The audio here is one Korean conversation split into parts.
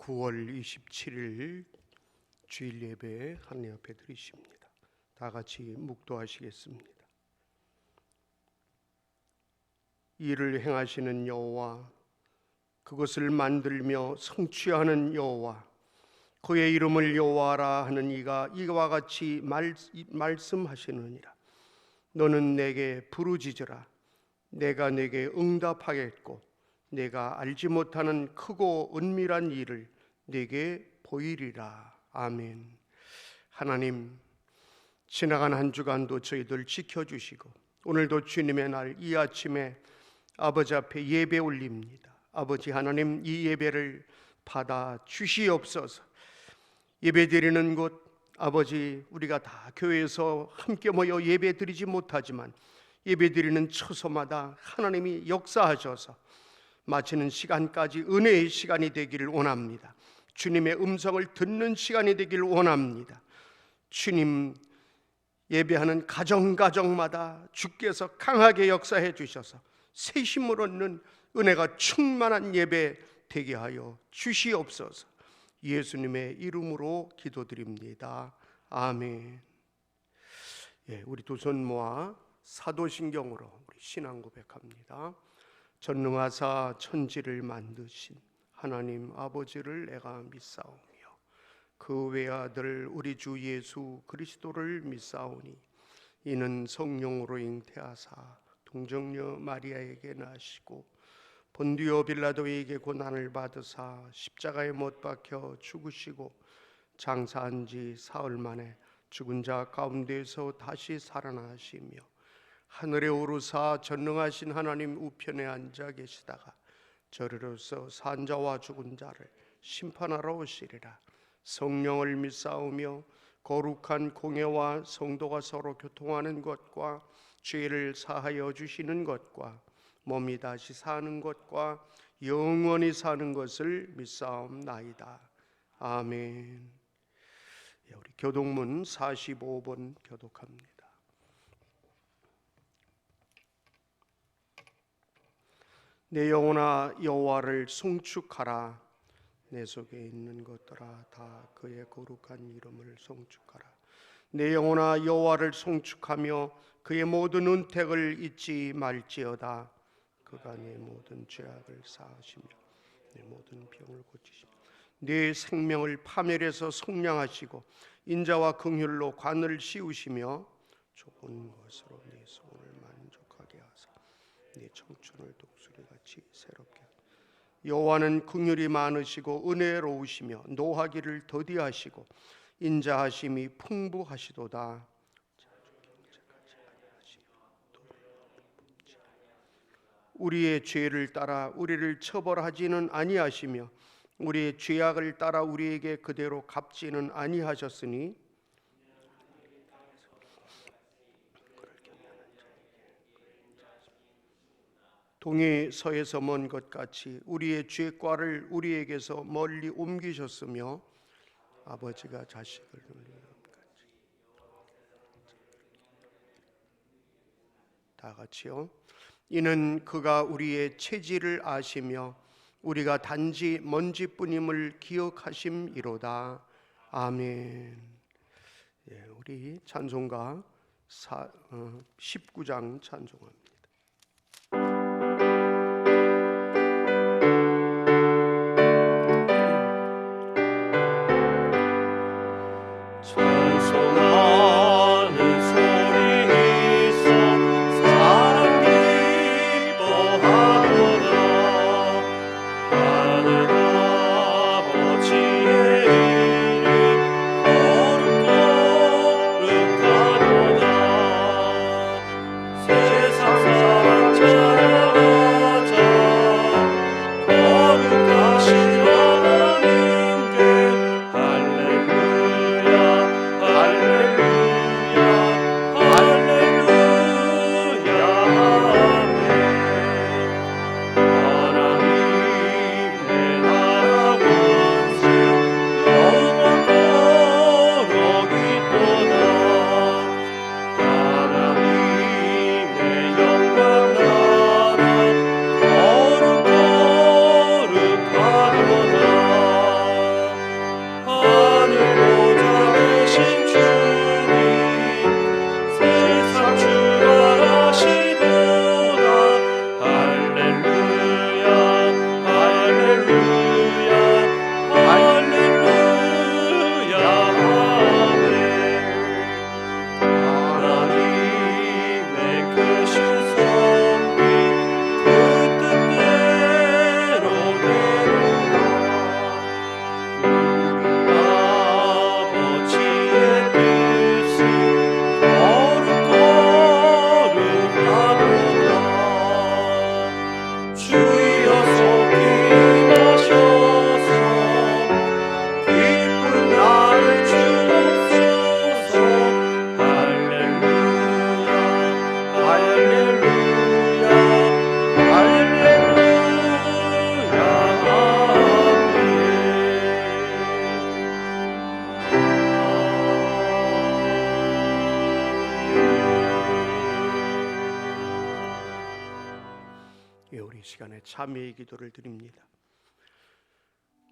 9월 27일 주일 예배 하나님 앞에 드리십니다. 다 같이 묵도하시겠습니다. 일을 행하시는 여호와, 그것을 만들며 성취하는 여호와, 그의 이름을 여호와라 하는 이가 이와 같이 말씀하시느니라. 너는 내게 부르짖으라. 내가 내게 응답하겠고 내가 알지 못하는 크고 은밀한 일을 내게 보이리라. 아멘. 하나님, 지나간 한 주간도 저희들 지켜주시고 오늘도 주님의 날 이 아침에 아버지 앞에 예배 올립니다. 아버지 하나님, 이 예배를 받아 주시옵소서. 예배 드리는 곳, 아버지, 우리가 다 교회에서 함께 모여 예배 드리지 못하지만 예배 드리는 처소마다 하나님이 역사하셔서 마치는 시간까지 은혜의 시간이 되기를 원합니다. 주님의 음성을 듣는 시간이 되기를 원합니다. 주님, 예배하는 가정마다 주께서 강하게 역사해 주셔서 새 힘을 얻는 은혜가 충만한 예배 되게 하여 주시옵소서. 예수님의 이름으로 기도드립니다. 아멘. 우리 두 손 모아 사도신경으로 우리 신앙 고백합니다. 전능하사 천지를 만드신 하나님 아버지를 내가 믿사오며 그 외아들 우리 주 예수 그리스도를 믿사오니 이는 성령으로 잉태하사 동정녀 마리아에게 나시고 본디오 빌라도에게 고난을 받으사 십자가에 못 박혀 죽으시고 장사한 지 사흘 만에 죽은 자 가운데서 다시 살아나시며 하늘에 오르사 전능하신 하나님 우편에 앉아 계시다가 저리로서 산자와 죽은 자를 심판하러 오시리라. 성령을 믿사오며 거룩한 공예와 성도가 서로 교통하는 것과 죄를 사하여 주시는 것과 몸이 다시 사는 것과 영원히 사는 것을 믿사옵나이다. 아멘. 우리 교독문 45번 교독합니다. 내 영혼아 여호와를 송축하라. 내 속에 있는 것들아 다 그의 거룩한 이름을 송축하라. 내 영혼아 여호와를 송축하며 그의 모든 은택을 잊지 말지어다. 그가 내 모든 죄악을 사하시며 내 모든 병을 고치시며 내 생명을 파멸해서 속량하시고 인자와 긍휼로 관을 씌우시며 좁은 것으로 내 소원을 만족하게 하사 내 청춘을 독수리같이 새롭게 하사 여호와는 긍휼이 많으시고 은혜로우시며 노하기를 더디하시고 인자하심이 풍부하시도다. 우리의 죄를 따라 우리를 처벌하지는 아니하시며 우리의 죄악을 따라 우리에게 그대로 갚지는 아니하셨으니 동이 서에서 먼 것 같이 우리의 죄과를 우리에게서 멀리 옮기셨으며 아버지가 자식을 놀리는 것 같이 다 같이요. 이는 그가 우리의 체질을 아시며 우리가 단지 먼지뿐임을 기억하심이로다. 아멘. 우리 찬송가 19장 찬송합니다. 세상 우리 시간에 참회의 기도를 드립니다.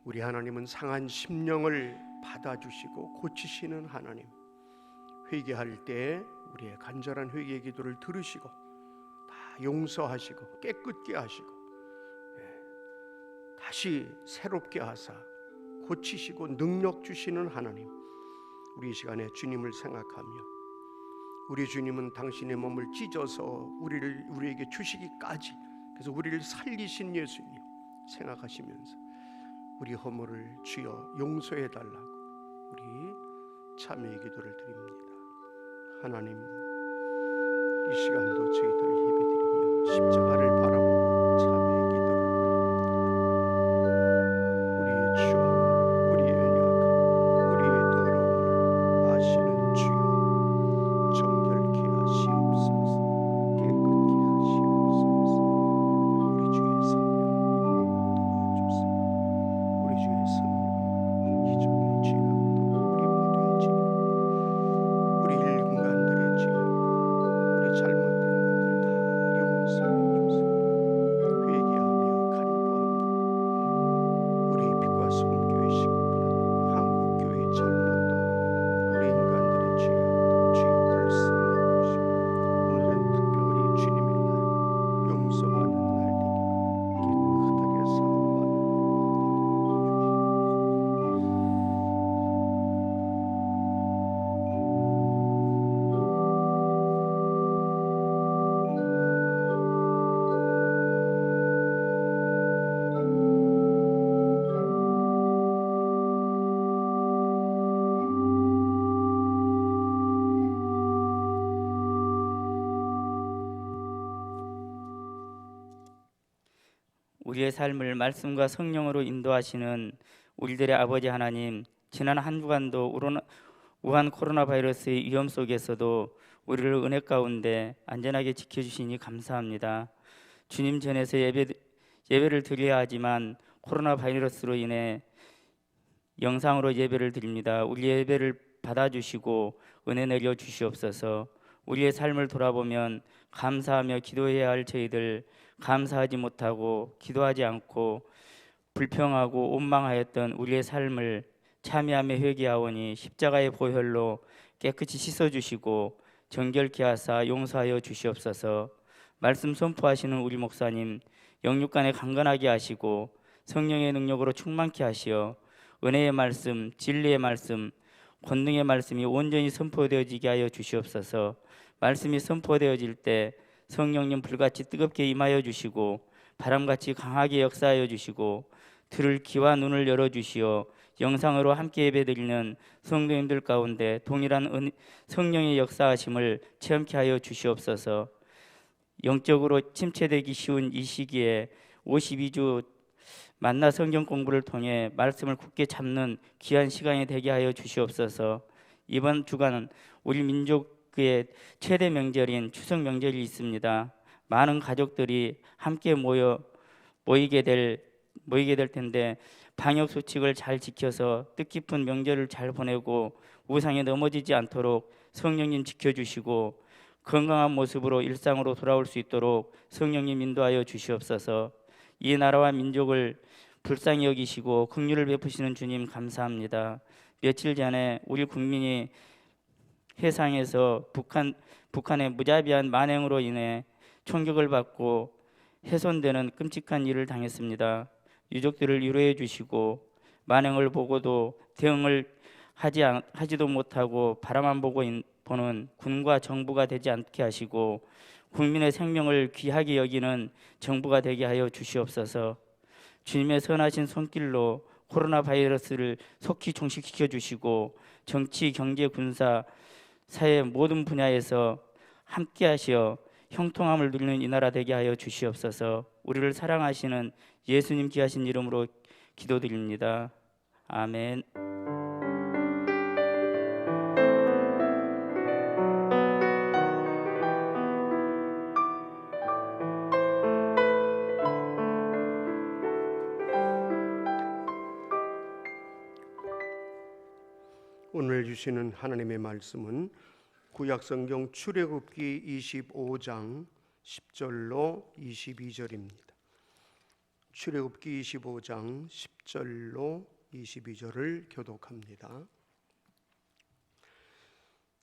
우리 하나님은 상한 심령을 받아주시고 고치시는 하나님, 회개할 때 우리의 간절한 회개의 기도를 들으시고 다 용서하시고 깨끗게 하시고 다시 새롭게 하사 고치시고 능력 주시는 하나님, 우리 이 시간에 주님을 생각하며, 우리 주님은 당신의 몸을 찢어서 우리에게 주시기까지, 그래서 우리를 살리신 예수님 생각하시면서 우리 허물을 주여 용서해 달라고 우리 참회의 기도를 드립니다. 하나님, 이 시간도 저희들 예배드리며 십자가를 바라보고 참회의 기도를 드립니다. 우리의 추함을, 우리의 연약함, 우리의 더러움을 아시는 주여 정결케 하시옵소서. 깨끗게 하시옵소서. 우리 주의 성령 도와주세요. 우리 주의 성령, 이종의 죄악도 우리 모두의 죄, 우리 인간들의 죄, 우리 잘못된 것들 다 용서해 주세요. 회개하며 간구합니다. 우리 빛과 소금교회 식구뿐 한국교회의 잘못도, 우리 인간들의 죄악도 주여 불쌍히 여기시고, 오늘은 특별히 주님의 날, 용서받는 날 되게 깨끗하게 사함받는 날 우리의 삶을 말씀과 성령으로 인도하시는 우리들의 아버지 하나님, 지난 한 주간도 우한 코로나 바이러스의 위험 속에서도 우리를 은혜 가운데 안전하게 지켜주시니 감사합니다. 주님 전에서 예배를 드려야 하지만 코로나 바이러스로 인해 영상으로 예배를 드립니다. 우리 예배를 받아주시고 은혜 내려 주시옵소서. 우리의 삶을 돌아보면 감사하며 기도해야 할 저희들, 감사하지 못하고 기도하지 않고 불평하고 원망하였던 우리의 삶을 참여하며 회개하오니 십자가의 보혈로 깨끗이 씻어주시고 정결케 하사 용서하여 주시옵소서. 말씀 선포하시는 우리 목사님 영육간에 강건하게 하시고 성령의 능력으로 충만케 하시어 은혜의 말씀, 진리의 말씀, 권능의 말씀이 온전히 선포되어지게 하여 주시옵소서. 말씀이 선포되어질 때 성령님 불같이 뜨겁게 임하여 주시고 바람같이 강하게 역사하여 주시고 들을 귀와 눈을 열어주시어 영상으로 함께 예배드리는 성도님들 가운데 동일한 성령의 역사하심을 체험케 하여 주시옵소서. 영적으로 침체되기 쉬운 이 시기에 52주 만나 성경 공부를 통해 말씀을 굳게 잡는 귀한 시간이 되게 하여 주시옵소서. 이번 주간은 우리 민족의 최대 명절인 추석 명절이 있습니다. 많은 가족들이 함께 모이게 될 텐데 방역 수칙을 잘 지켜서 뜻깊은 명절을 잘 보내고 우상에 넘어지지 않도록 성령님 지켜주시고 건강한 모습으로 일상으로 돌아올 수 있도록 성령님 인도하여 주시옵소서. 이 나라와 민족을 불쌍히 여기시고 긍휼을 베푸시는 주님 감사합니다. 며칠 전에 우리 국민이 해상에서 북한의 무자비한 만행으로 인해 총격을 받고 훼손되는 끔찍한 일을 당했습니다. 유족들을 위로해 주시고 만행을 보고도 대응을 하지도 못하고 바라만 보는 군과 정부가 되지 않게 하시고 국민의 생명을 귀하게 여기는 정부가 되게 하여 주시옵소서. 주님의 선하신 손길로 코로나 바이러스를 속히 종식시켜 주시고 정치, 경제, 군사, 사회 모든 분야에서 함께 하시어 형통함을 누리는 이 나라 되게 하여 주시옵소서. 우리를 사랑하시는 예수님 귀하신 이름으로 기도드립니다. 아멘. 오늘 주시는 하나님의 말씀은 구약성경 출애굽기 25장 10절로 22절입니다. 출애굽기 25장 10절로 22절을 교독합니다.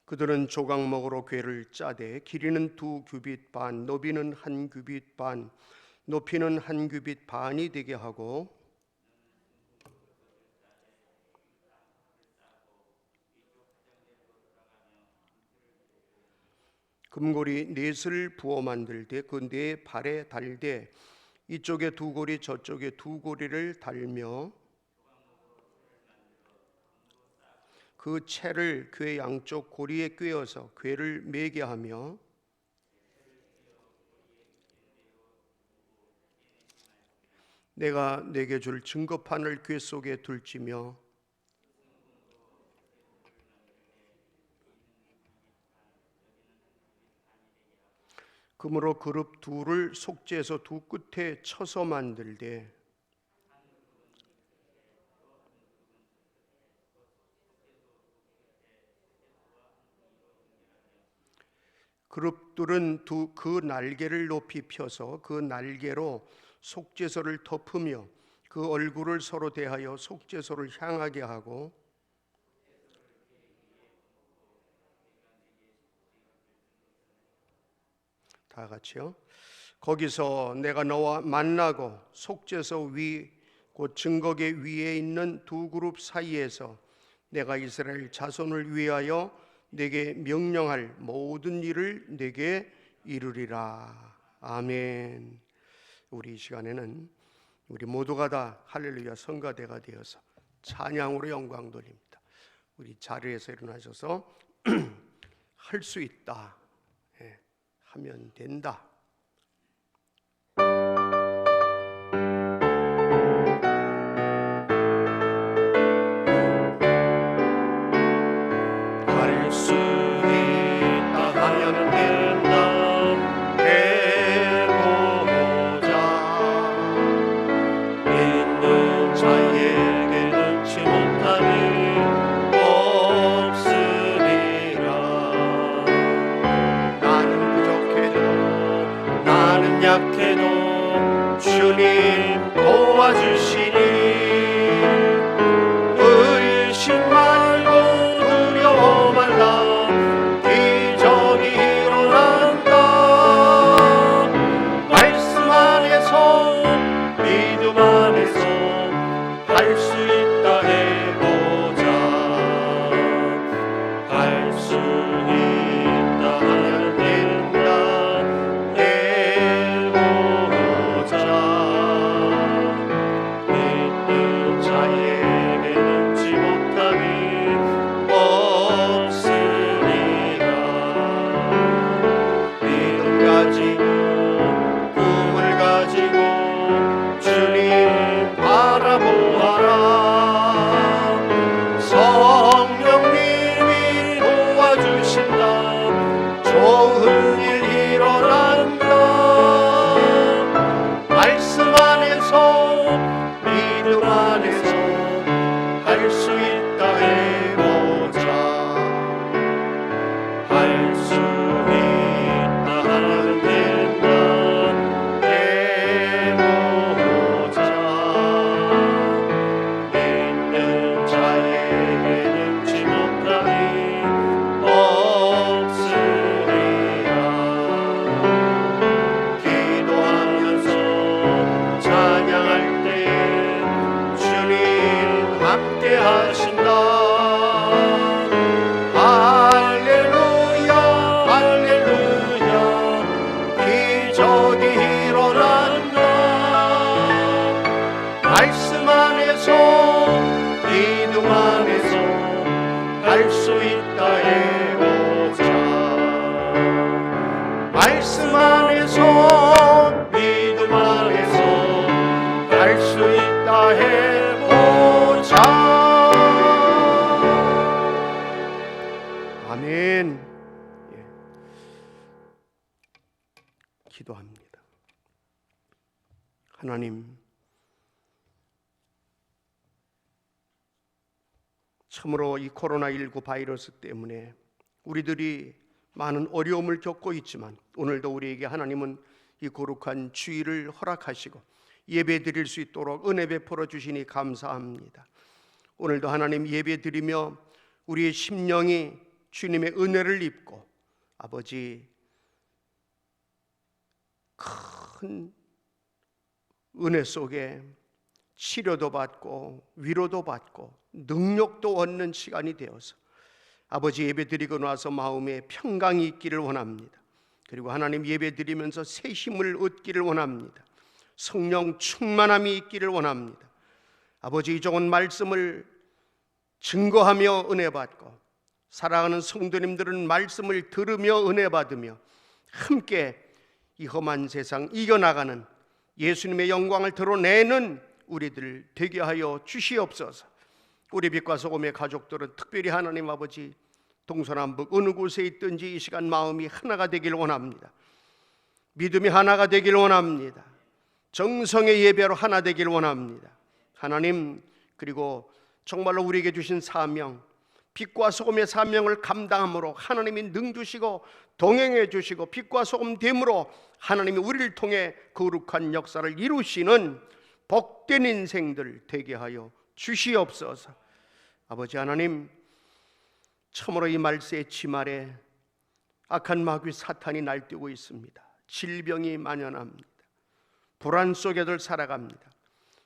그들은 조각목으로 궤를 짜되 길이는 2규빗 반, 너비는 1규빗 반, 높이는 1규빗 반이 되게 하고 금고리 넷을 부어 만들되 그 네 발에 달되 이쪽에 2고리 저쪽에 2고리를 달며 그 채를 궤 양쪽 고리에 꿰어서 궤를 매게 하며 내가 내게 줄 증거판을 궤 속에 둘지며 금으로 그룹 둘을 속재에서 두 끝에 쳐서 만들되 그룹들은 그 날개를 높이 펴서 그 날개로 속죄소를 덮으며 그 얼굴을 서로 대하여 속죄소를 향하게 하고 다 같이요. 거기서 내가 너와 만나고 속죄소 위 곧 증거궤 위에 있는 두 그룹 사이에서 내가 이스라엘 자손을 위하여 내게 명령할 모든 일을 내게 이루리라. 아멘. 우리 이 시간에는 우리 모두가 다 할렐루야 성가대가 되어서 찬양으로 영광 돌립니다. 우리 자리에서 일어나셔서 할 수 있다, 하면 된다. 할 수 있다 하면 된다. 해보자. 있는 자에게 능치 못함이 없으리라. 나는 부족해도 나는 약해도 주님 도와주시니 의심 말고 두려워 말라. 기적이 일어난다. 말씀 안에서 믿음 안에서 할 수 있다. 해보자. 할 수 있다 하면 된다. 해보자. 믿는 자에게 능치 못함이 없으리라. 믿음 가지고 꿈을 가지고 주님 바라보아라. 성령님이 도와주신다. 좋은 일 일어난다. 말씀 안에서 믿음 안에서 할 수 있다. 해보자. 할 수 있다 하면 된다. 해보자. 믿는 자에게 능치 못함이 없으리라. 기도하면서 찬양할 때에 주님 함께 하신다. 할렐루야 할렐루야. 기적이 일어난다. 말씀 안에서 믿음 안에서 할 수 있다. 해보자. 말씀 안에서 믿음 안에서 할 수 있다. 해보자. 아멘. 기도합니다. 하나님, 참으로 이 코로나19 바이러스 때문에 우리들이 많은 어려움을 겪고 있지만 오늘도 우리에게 하나님은 이 거룩한 주일을 허락하시고 예배 드릴 수 있도록 은혜 베풀어 주시니 감사합니다. 오늘도 하나님 예배 드리며 우리의 심령이 주님의 은혜를 입고 아버지 큰 은혜 속에 치료도 받고 위로도 받고 능력도 얻는 시간이 되어서 아버지 예배 드리고 나서 마음에 평강이 있기를 원합니다. 그리고 하나님 예배 드리면서 새 힘을 얻기를 원합니다. 성령 충만함이 있기를 원합니다. 아버지 이 좋은 말씀을 증거하며 은혜 받고 사랑하는 성도님들은 말씀을 들으며 은혜 받으며 함께 이 험한 세상 이겨나가는 예수님의 영광을 드러내는 우리들 되게 하여 주시옵소서. 우리 빛과 소금의 가족들은 특별히 하나님 아버지 동서남북 어느 곳에 있든지 이 시간 마음이 하나가 되길 원합니다. 믿음이 하나가 되길 원합니다. 정성의 예배로 하나 되길 원합니다. 하나님, 그리고 정말로 우리에게 주신 사명, 빛과 소금의 사명을 감당함으로 하나님이 능주시고 동행해 주시고 빛과 소금 됨으로 하나님이 우리를 통해 거룩한 역사를 이루시는 복된 인생들 되게 하여 주시옵소서. 아버지 하나님, 참으로 이 말세의 치말에 악한 마귀 사탄이 날뛰고 있습니다. 질병이 만연합니다. 불안 속에들 살아갑니다.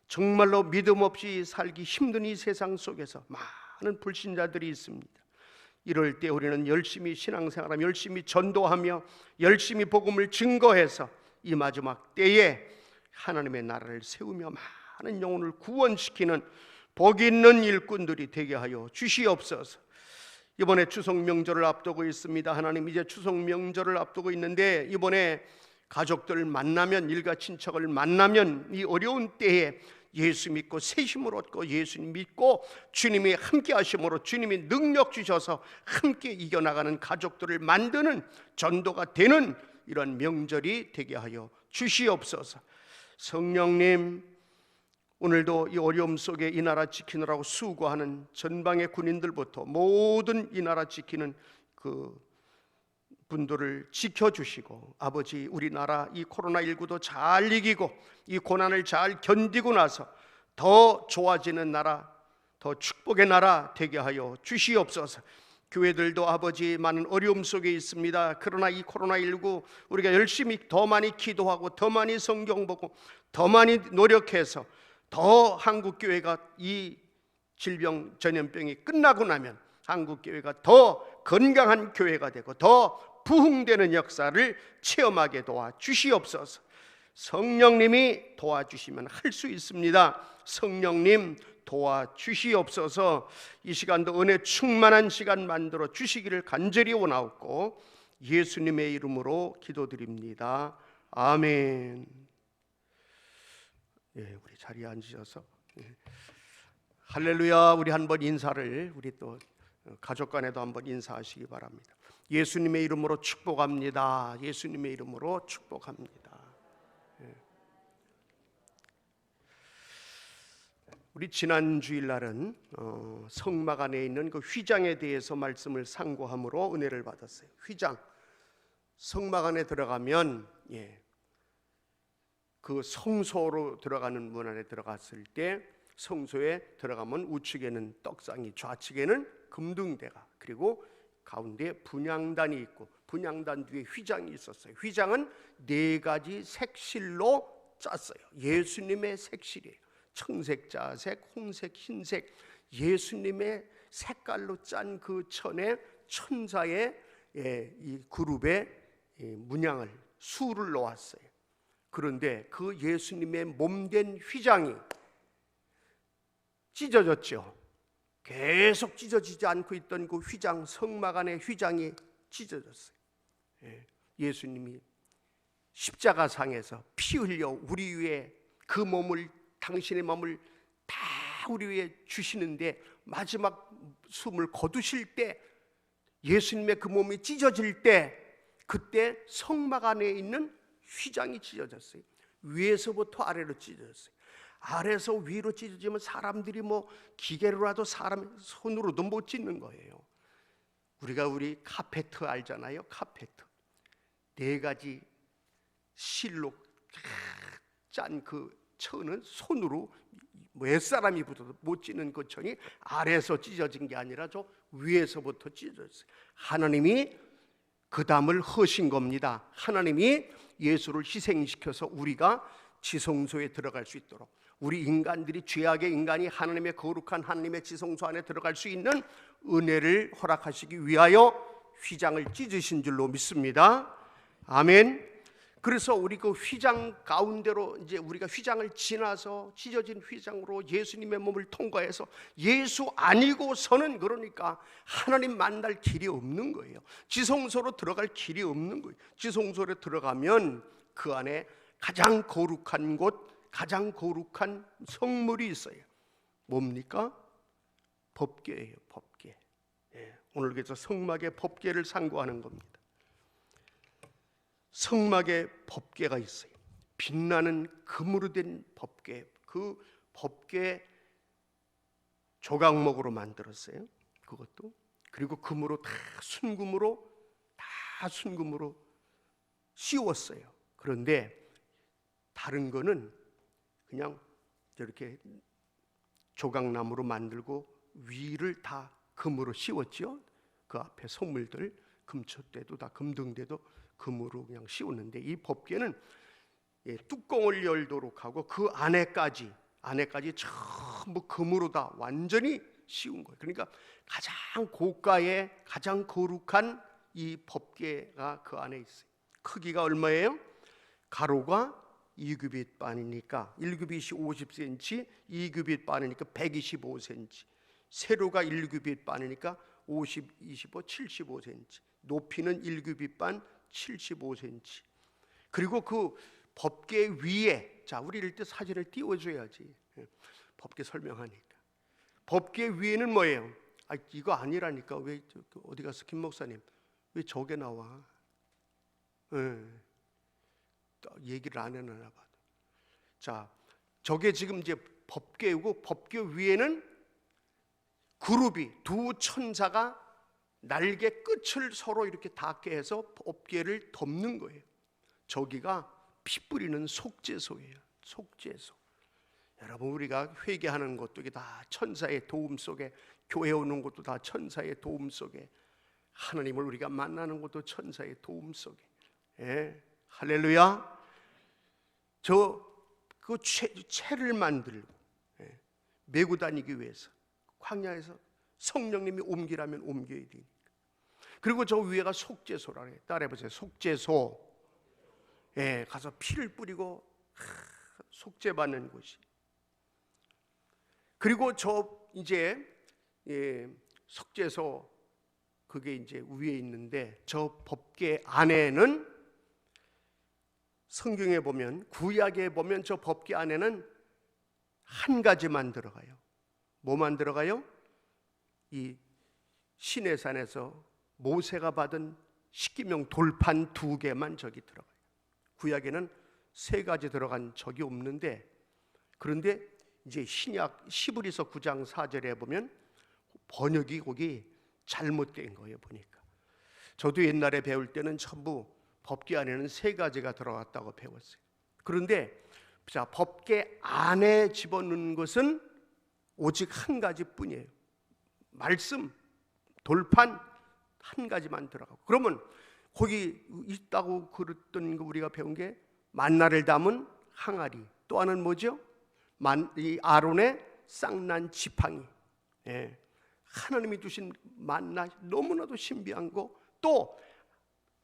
정말로 믿음 없이 살기 힘든 이 세상 속에서 많은 불신자들이 있습니다. 이럴 때 우리는 열심히 신앙생활하며 열심히 전도하며 열심히 복음을 증거해서 이 마지막 때에 하나님의 나라를 세우며 많은 영혼을 구원시키는 복 있는 일꾼들이 되게 하여 주시옵소서. 이번에 추석 명절을 앞두고 있습니다. 하나님, 이제 추석 명절을 앞두고 있는데 이번에 가족들 만나면, 일가 친척을 만나면 이 어려운 때에 예수 믿고 새 힘을 얻고 예수님 믿고 주님이 함께 하심으로 주님이 능력 주셔서 함께 이겨나가는 가족들을 만드는 전도가 되는 이런 명절이 되게 하여 주시옵소서. 성령님, 오늘도 이 어려움 속에 이 나라 지키느라고 수고하는 전방의 군인들부터 모든 이 나라 지키는 그 분들을 지켜주시고 아버지 우리나라 이 코로나19도 잘 이기고 이 고난을 잘 견디고 나서 더 좋아지는 나라, 더 축복의 나라 되게 하여 주시옵소서. 교회들도 아버지 많은 어려움 속에 있습니다. 그러나 이 코로나19 우리가 열심히 더 많이 기도하고 더 많이 성경 보고 더 많이 노력해서 더 한국교회가 이 질병 전염병이 끝나고 나면 한국교회가 더 건강한 교회가 되고 더 부흥되는 역사를 체험하게 도와주시옵소서. 성령님이 도와주시면 할 수 있습니다. 성령님 도와주시옵소서. 이 시간도 은혜 충만한 시간 만들어 주시기를 간절히 원하옵고 예수님의 이름으로 기도드립니다. 아멘. 예, 우리 자리에 앉으셔서 할렐루야. 우리 한번 인사를 우리 또 가족 간에도 한번 인사하시기 바랍니다. 예수님의 이름으로 축복합니다. 예수님의 이름으로 축복합니다. 우리 지난 주일날은 성막 안에 있는 그 휘장에 대해서 말씀을 상고함으로 은혜를 받았어요. 휘장, 성막 안에 들어가면 그 성소로 들어가는 문 안에 들어갔을 때 성소에 들어가면 우측에는 떡상이, 좌측에는 금등대가, 그리고 가운데 분향단이 있고 분향단 뒤에 휘장이 있었어요. 휘장은 4가지 색실로 짰어요. 예수님의 색실이에요. 청색, 자색, 홍색, 흰색, 예수님의 색깔로 짠 그 천에 천사의 이 그룹에 문양을, 수를 놓았어요. 그런데 그 예수님의 몸된 휘장이 찢어졌죠. 계속 찢어지지 않고 있던 그 휘장, 성막 안의 휘장이 찢어졌어요. 예수님이 십자가상에서 피 흘려 우리 위에 그 몸을, 당신의 몸을 다 우리 위에 주시는데 마지막 숨을 거두실 때 예수님의 그 몸이 찢어질 때 그때 성막 안에 있는 휘장이 찢어졌어요. 위에서부터 아래로 찢어졌어요. 아래에서 위로 찢어지면 사람들이 뭐 기계로라도 사람 손으로도 못 찢는 거예요. 우리 카페트 알잖아요. 카페트 4가지 실로 짠 그 천은 손으로 윗사람이 붙어도 못 찢는 그 천이 아래에서 찢어진 게 아니라 저 위에서부터 찢어졌어요. 하나님이 그 담을 허신 겁니다. 하나님이 예수를 희생시켜서 우리가 지성소에 들어갈 수 있도록, 우리 인간들이, 죄악의 인간이 하나님의 거룩한 하나님의 지성소 안에 들어갈 수 있는 은혜를 허락하시기 위하여 휘장을 찢으신 줄로 믿습니다. 아멘. 그래서 우리 그 휘장 가운데로 이제 우리가 휘장을 지나서 찢어진 휘장으로 예수님의 몸을 통과해서 예수 아니고서는, 그러니까 하나님 만날 길이 없는 거예요. 지성소로 들어갈 길이 없는 거예요. 지성소로 들어가면 그 안에 가장 거룩한 곳, 가장 거룩한 성물이 있어요. 뭡니까? 법궤예요. 법궤. 오늘 그래서 성막의 법궤를 상고하는 겁니다. 성막에 법궤가 있어요. 빛나는 금으로 된 법궤. 그 법궤 조각목으로 만들었어요. 그것도. 그리고 금으로 다 순금으로 씌웠어요. 그런데 다른 거는 그냥 저렇게 조각나무로 만들고 위를 다 금으로 씌웠죠. 그 앞에 성물들, 금촛대도 다, 금등대도 금으로 그냥 씌웠는데, 이 법궤는 뚜껑을 열도록 하고 그 안에까지 전부 금으로 다 완전히 씌운 거예요. 그러니까 가장 고가의 가장 거룩한 이 법궤가 그 안에 있어요. 크기가 얼마예요? 가로가 2규빗 반이니까 1규빗이 50cm, 2규빗 반이니까 125cm, 세로가 1규빗 반이니까 50, 25, 75cm, 높이는 1규빗 반 75cm. 그리고 그 법궤 위에, 자, 우리 이럴 때 사진을 띄워줘야지. 법궤 설명하니까. 법궤 위에는 뭐예요? 아, 이거 아니라니까. 왜 어디 가서 김 목사님 왜 저게 나와? 얘기를 안 해놔 봐. 자, 저게 지금 이제 법궤고, 법궤 위에는 그룹이, 두 천사가 날개 끝을 서로 이렇게 닿게 해서 법궤를 덮는 거예요. 저기가 피 뿌리는 속죄소예요. 속죄소. 여러분, 우리가 회개하는 것도 이게 다 천사의 도움 속에, 교회 오는 것도 다 천사의 도움 속에, 하나님을 우리가 만나는 것도 천사의 도움 속에. 할렐루야. 그 채를 만들고 메고 다니기 위해서 광야에서 성령님이 옮기라면 옮겨야 되니까. 그리고 저 위에가 속죄소라 해요. 따라해보세요. 속죄소. 가서 피를 뿌리고 속죄받는 곳이. 그리고 저 이제 속죄소, 그게 이제 위에 있는데, 저 법궤 안에는, 성경에 보면, 구약에 보면 저 법궤 안에는 한 가지만 들어가요. 뭐만 들어가요? 이 시내산에서 모세가 받은 십계명 돌판 2개만 저기 들어가요. 구약에는 3가지 들어간 적이 없는데, 그런데 이제 신약 히브리서 9장 4절에 보면 번역이 거기 잘못된 거예요. 보니까 저도 옛날에 배울 때는 전부 법궤 안에는 3가지가 들어갔다고 배웠어요. 그런데 자, 법궤 안에 집어넣는 것은 오직 한 가지뿐이에요. 말씀, 돌판 한 가지만 들어가고. 그러면 거기 있다고 그랬던 거 우리가 배운 게 만나를 담은 항아리, 또 하나는 뭐죠? 이 아론의 쌍난 지팡이. 하나님이 주신 만나, 너무나도 신비한 거. 또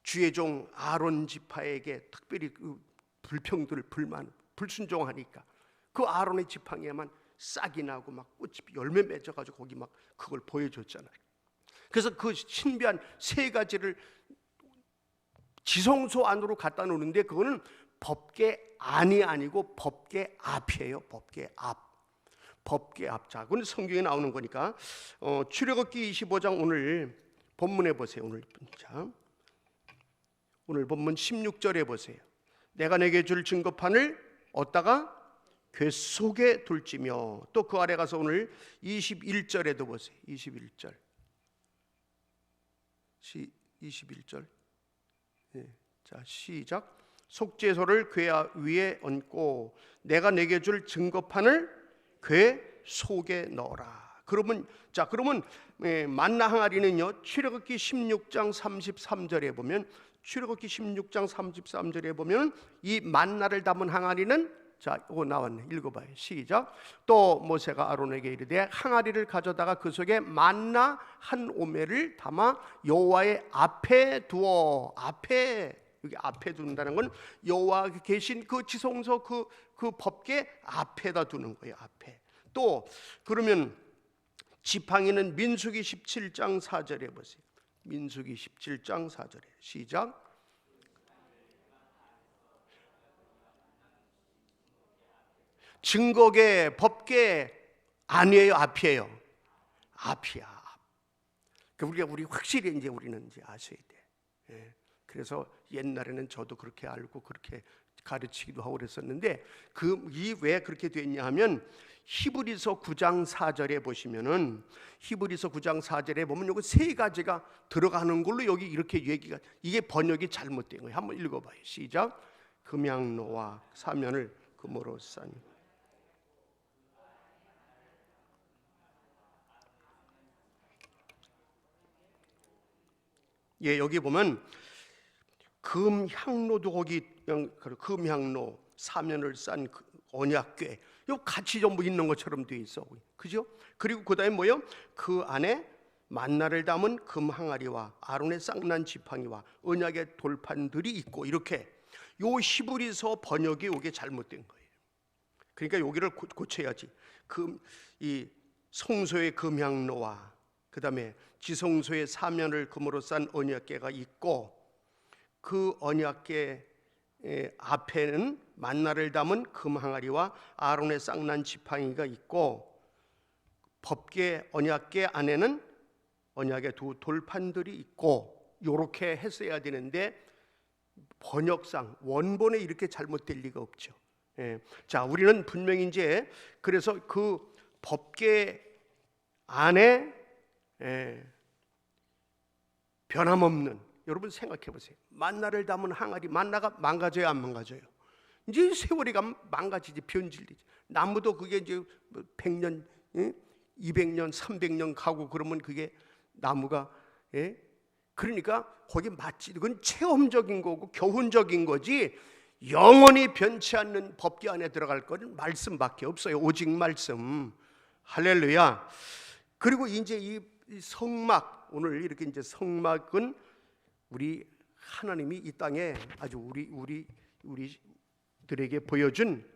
주의 종 아론 지파에게 특별히 그 불평들을 불순종하니까 그 아론의 지팡이에만 싹이 나고 막 꽃이 열매 맺어가지고 거기 막 그걸 보여줬잖아요. 그래서 그 신비한 3가지를 지성소 안으로 갖다 놓는데, 그거는 법궤 안이 아니고 법궤 앞이에요. 법궤 앞. 법궤 앞. 자, 그건 성경에 나오는 거니까 출애굽기 25장 오늘 본문에 보세요. 오늘 본문 16절에 보세요. 내가 내게 줄 증거판을 얻다가 궤 속에 둘지며, 또 그 아래 가서 오늘 21절에도 보세요. 21절. 21절. 자, 시작. 속죄소를 궤 위에 얹고 내가 내게 줄 증거판을 궤 속에 넣어라. 그러면 만나 항아리는요, 출애굽기 16장 33절에 보면, 출애굽기 16장 33절에 보면 이 만나를 담은 항아리는, 자, 이거 나왔네. 읽어봐요. 시작. 또 모세가 아론에게 이르되 항아리를 가져다가 그 속에 만나 한 오멜을 담아 여호와의 앞에 두어. 앞에, 여기 앞에 둔다는 건 여호와 계신 그 지성소, 그 법궤 앞에다 두는 거예요. 앞에. 또 그러면 지팡이는 민수기 17장 4절에 보세요. 민수기 17장 4절에 시작. 증거계, 법계 아니에요, 앞이에요. 앞이야. 우리 확실히 이제 우리는 이제 아셔야 돼. 예. 그래서 옛날에는 저도 그렇게 알고 그렇게 가르치기도 하고 그랬었는데, 왜 그렇게 됐냐 하면 히브리서 9장 4절에 보시면은, 히브리서 9장 4절에 보면 요거 세 가지가 들어가는 걸로 여기 이렇게 얘기가, 이게 번역이 잘못된 거예요. 한번 읽어봐요. 시작. 금양로와 사면을 금으로 싼. 예, 여기 보면 금향로도 거기, 금향로, 사면을 싼 언약궤, 요 같이 전부 있는 것처럼 돼 있어, 그죠? 그리고 그다음에 뭐요? 그 안에 만나를 담은 금 항아리와 아론의 쌍난 지팡이와 언약의 돌판들이 있고, 이렇게 요 히브리서 번역이 요게 잘못된 거예요. 그러니까 여기를 고쳐야지. 이 성소의 금향로와 그다음에 지성소의 사면을 금으로 싼 언약궤가 있고, 그 언약궤 앞에는 만나를 담은 금 항아리와 아론의 쌍난 지팡이가 있고, 법궤 언약궤 안에는 언약의 두 돌판들이 있고, 이렇게 했어야 되는데 번역상 원본에 이렇게 잘못될 리가 없죠. 자, 우리는 분명히 이제 그래서 그 법궤 안에 변함없는, 여러분 생각해 보세요. 만나를 담은 항아리, 만나가 망가져요, 안 망가져요? 이제 세월이 가면 망가지지, 변질되지. 나무도 그게 이제 100년, 200년, 300년 가고 그러면 그게 나무가, 그러니까 거기 맞지. 그건 체험적인 거고 교훈적인 거지, 영원히 변치 않는 법궤 안에 들어갈 거는 말씀밖에 없어요. 오직 말씀. 할렐루야. 그리고 이제 이 성막, 오늘 이렇게 이제 성막은 우리 하나님이 이 땅에 아주 우리들에게 보여준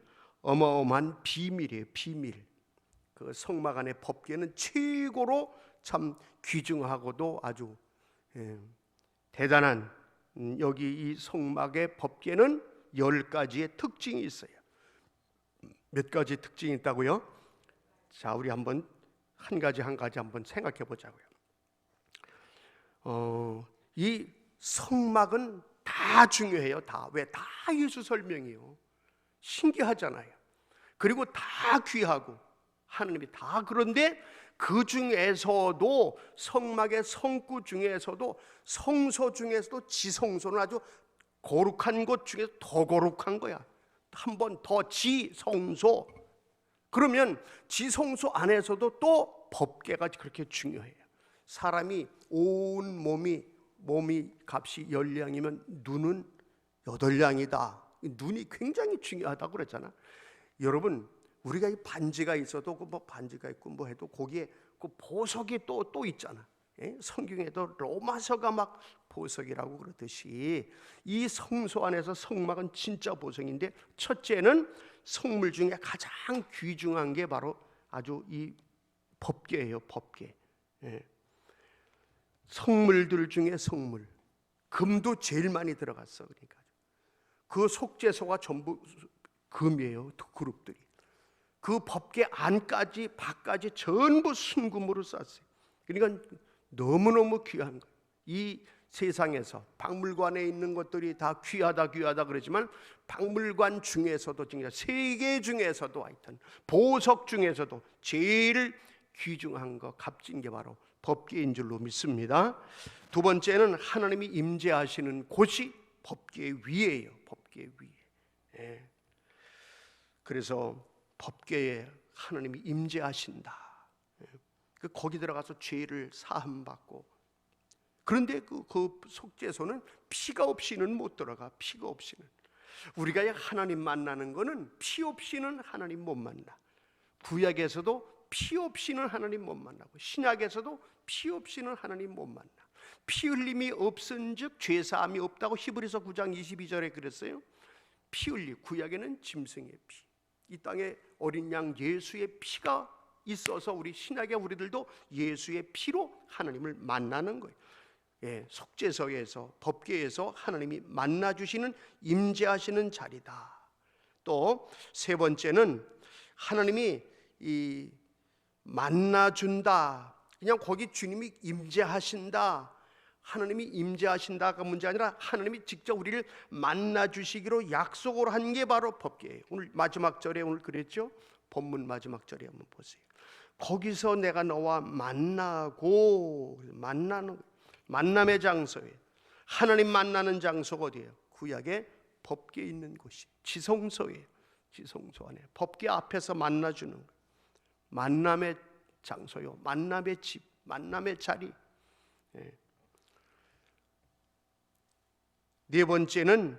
어마어마한 비밀이에요. 비밀. 그 성막 안의 법궤는 최고로 참 귀중하고도 아주 대단한, 여기 이 성막의 법궤는 10가지의 특징이 있어요. 몇 가지 특징이 있다고요? 자, 우리 한번 한 가지 한번 생각해 보자고요. 이 성막은 다 중요해요. 다. 왜? 다 예수 설명이에요. 신기하잖아요. 그리고 다 귀하고 하나님이 다. 그런데 그 중에서도 성막의 성구 중에서도 성소 중에서도 지성소는 아주 거룩한 것 중에서 더 거룩한 거야. 한 번 더 지성소. 그러면 지성소 안에서도 또 법궤가 그렇게 중요해요. 사람이 온 몸이 값이 10량이면 눈은 8량이다. 눈이 굉장히 중요하다고 그랬잖아. 여러분, 우리가 이 반지가 있어도 뭐 반지가 있고 뭐 해도 거기에 그 보석이 또 있잖아. 성경에도 로마서가 막 보석이라고 그러듯이 이 성소 안에서 성막은 진짜 보석인데, 첫째는 성물 중에 가장 귀중한 게 바로 아주 이 법궤예요. 법궤. 성물들 중에 성물, 금도 제일 많이 들어갔어. 그러니까 그 속죄소가 전부 금이에요. 두 그룹들이. 그 법궤 안까지 밖까지 전부 순금으로 쌌어요. 그러니까 너무너무 귀한 거예요. 이 세상에서 박물관에 있는 것들이 다 귀하다 그러지만 박물관 중에서도, 세계 중에서도, 하여튼 보석 중에서도 제일 귀중한 거, 값진 게 바로 법궤인 줄로 믿습니다. 두 번째는 하나님이 임재하시는 곳이 법궤 위에요. 법궤. 법궤 위에. 예. 그래서 법궤에 하나님이 임재하신다. 예. 거기 들어가서 죄를 사함받고, 그런데 그 속죄소는 피가 없이는 못 들어가. 피가 없이는. 우리가 하나님 만나는 거는 피 없이는 하나님 못 만나. 구약에서도 피 없이는 하나님 못 만나고, 신약에서도 피 없이는 하나님 못 만나. 피 흘림이 없은즉 죄사함이 없다고 히브리서 9장 22절에 그랬어요. 피 흘림, 구약에는 짐승의 피, 이 땅에 어린 양 예수의 피가 있어서 우리 신약의 우리들도 예수의 피로 하나님을 만나는 거예요. 예, 속죄소에서, 법궤에서 하나님이 만나주시는, 임재하시는 자리다. 또 세 번째는 하나님이 이 만나준다. 그냥 거기 주님이 임재하신다, 하나님이 임재하신다가 문제 아니라 하나님이 직접 우리를 만나주시기로 약속을 한 게 바로 법궤예요. 오늘 마지막 절에 오늘 그랬죠. 본문 마지막 절에 한번 보세요. 거기서 내가 너와 만나고, 만나는, 만남의 장소에, 하나님 만나는 장소가 어디예요? 구약의 법궤 있는 곳이 지성소예요. 지성소 안에 법궤 앞에서 만나주는 거예요. 만남의 장소요, 만남의 집, 만남의 자리. 예. 네 번째는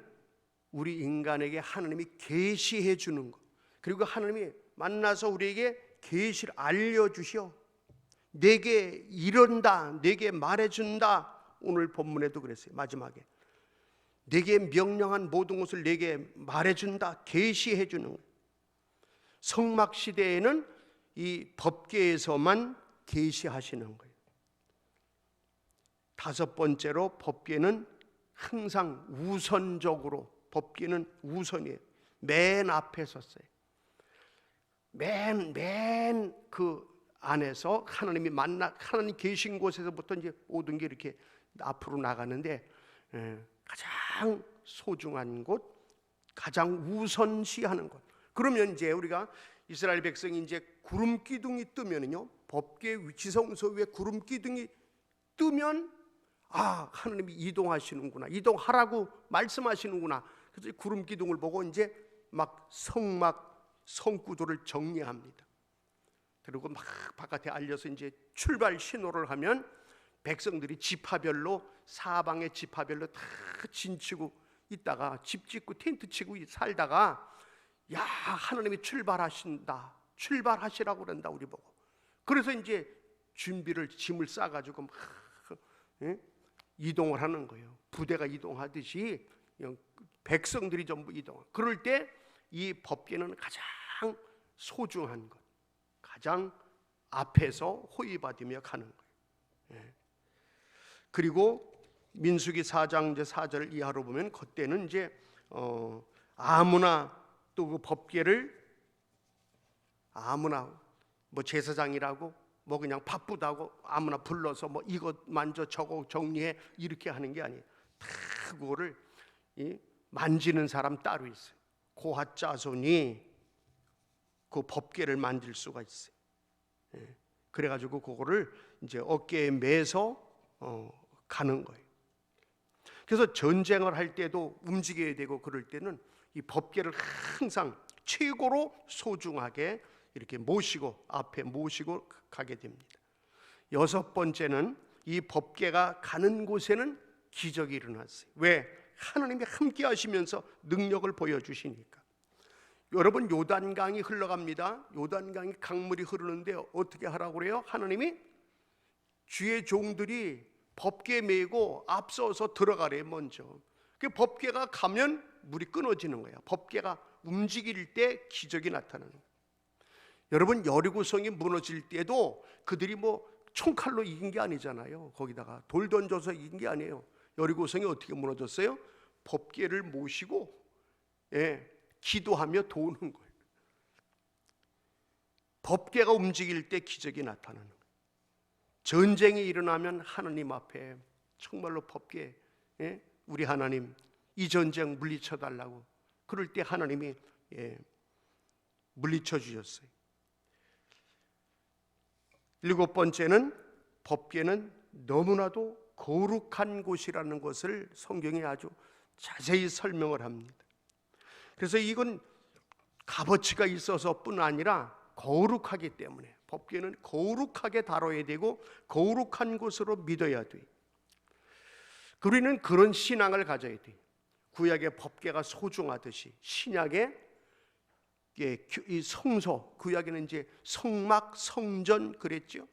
우리 인간에게 하나님이 계시해 주는 것. 그리고 하나님이 만나서 우리에게 계시를 알려주셔. 내게 이른다, 내게 말해준다. 오늘 본문에도 그랬어요. 마지막에 내게 명령한 모든 것을 내게 말해준다, 계시해 주는 거예요. 성막시대에는 이 법궤에서만 계시하시는 거예요. 다섯 번째로 법궤는 항상 우선적으로, 법궤는 우선이에요. 맨 앞에 섰어요. 맨 그 안에서 하나님이 하나님 계신 곳에서부터 이제 모든 게 이렇게 앞으로 나가는데, 가장 소중한 곳, 가장 우선시하는 곳. 그러면 이제 우리가 이스라엘 백성이 이제 구름 기둥이 뜨면은요, 법궤 지성소 위에 구름 기둥이 뜨면 하나님이 이동하시는구나, 이동하라고 말씀하시는구나. 그래서 구름 기둥을 보고 이제 막 성구도를 정리합니다. 그리고 막 바깥에 알려서 이제 출발 신호를 하면 백성들이 지파별로, 사방의 지파별로 다 진치고 있다가 집 짓고 텐트 치고 살다가, 야, 하나님이 출발하신다, 출발하시라고 그런다 우리 보고. 그래서 이제 준비를, 짐을 싸가지고 막 이동을 하는 거예요. 부대가 이동하듯이 백성들이 전부 이동하고. 그럴 때 이 법궤는 가장 소중한 것, 가장 앞에서 호위받으며 가는 거예요. 그리고 민수기 4장 이제 4절 이하로 보면 그때는 이제 아무나 또 그 법궤를 아무나 뭐 제사장이라고 뭐 그냥 바쁘다고 아무나 불러서 뭐 이것 만져 저거 정리해 이렇게 하는 게 아니에요. 다 그거를 만지는 사람 따로 있어요. 고핫 자손이 그 법궤를 만질 수가 있어요. 그래가지고 그거를 이제 어깨에 매서 가는 거예요. 그래서 전쟁을 할 때도 움직여야 되고 그럴 때는 이 법궤를 항상 최고로 소중하게 이렇게 모시고, 앞에 모시고 가게 됩니다. 여섯 번째는 이 법궤가 가는 곳에는 기적이 일어났어요. 왜? 하나님이 함께 하시면서 능력을 보여주시니까. 여러분, 요단강이 흘러갑니다. 요단강이 강물이 흐르는데 어떻게 하라고 그래요? 하나님이 주의 종들이 법궤 메고 앞서서 들어가래. 먼저 그 법궤가 가면 물이 끊어지는 거야. 법궤가 움직일 때 기적이 나타나는 거야. 여러분, 여리고성이 무너질 때도 그들이 뭐 총칼로 이긴 게 아니잖아요. 거기다가 돌 던져서 이긴 게 아니에요. 여리고성이 어떻게 무너졌어요? 법궤를 모시고 기도하며 도는 거예요. 법궤가 움직일 때 기적이 나타나는 거예요. 전쟁이 일어나면 하나님 앞에 정말로 법궤, 우리 하나님 이 전쟁 물리쳐 달라고 그럴 때 하나님이 물리쳐 주셨어요. 일곱 번째는 법궤는 너무나도 거룩한 곳이라는 것을 성경에 아주 자세히 설명을 합니다. 그래서 이건 값어치가 있어서뿐 아니라 거룩하기 때문에 법궤는 거룩하게 다뤄야 되고 거룩한 것으로 믿어야 돼. 우리는 그런 신앙을 가져야 돼. 구약의 법궤가 소중하듯이 신약의 이 성소, 구약에는 이제 성막, 성전 그랬죠.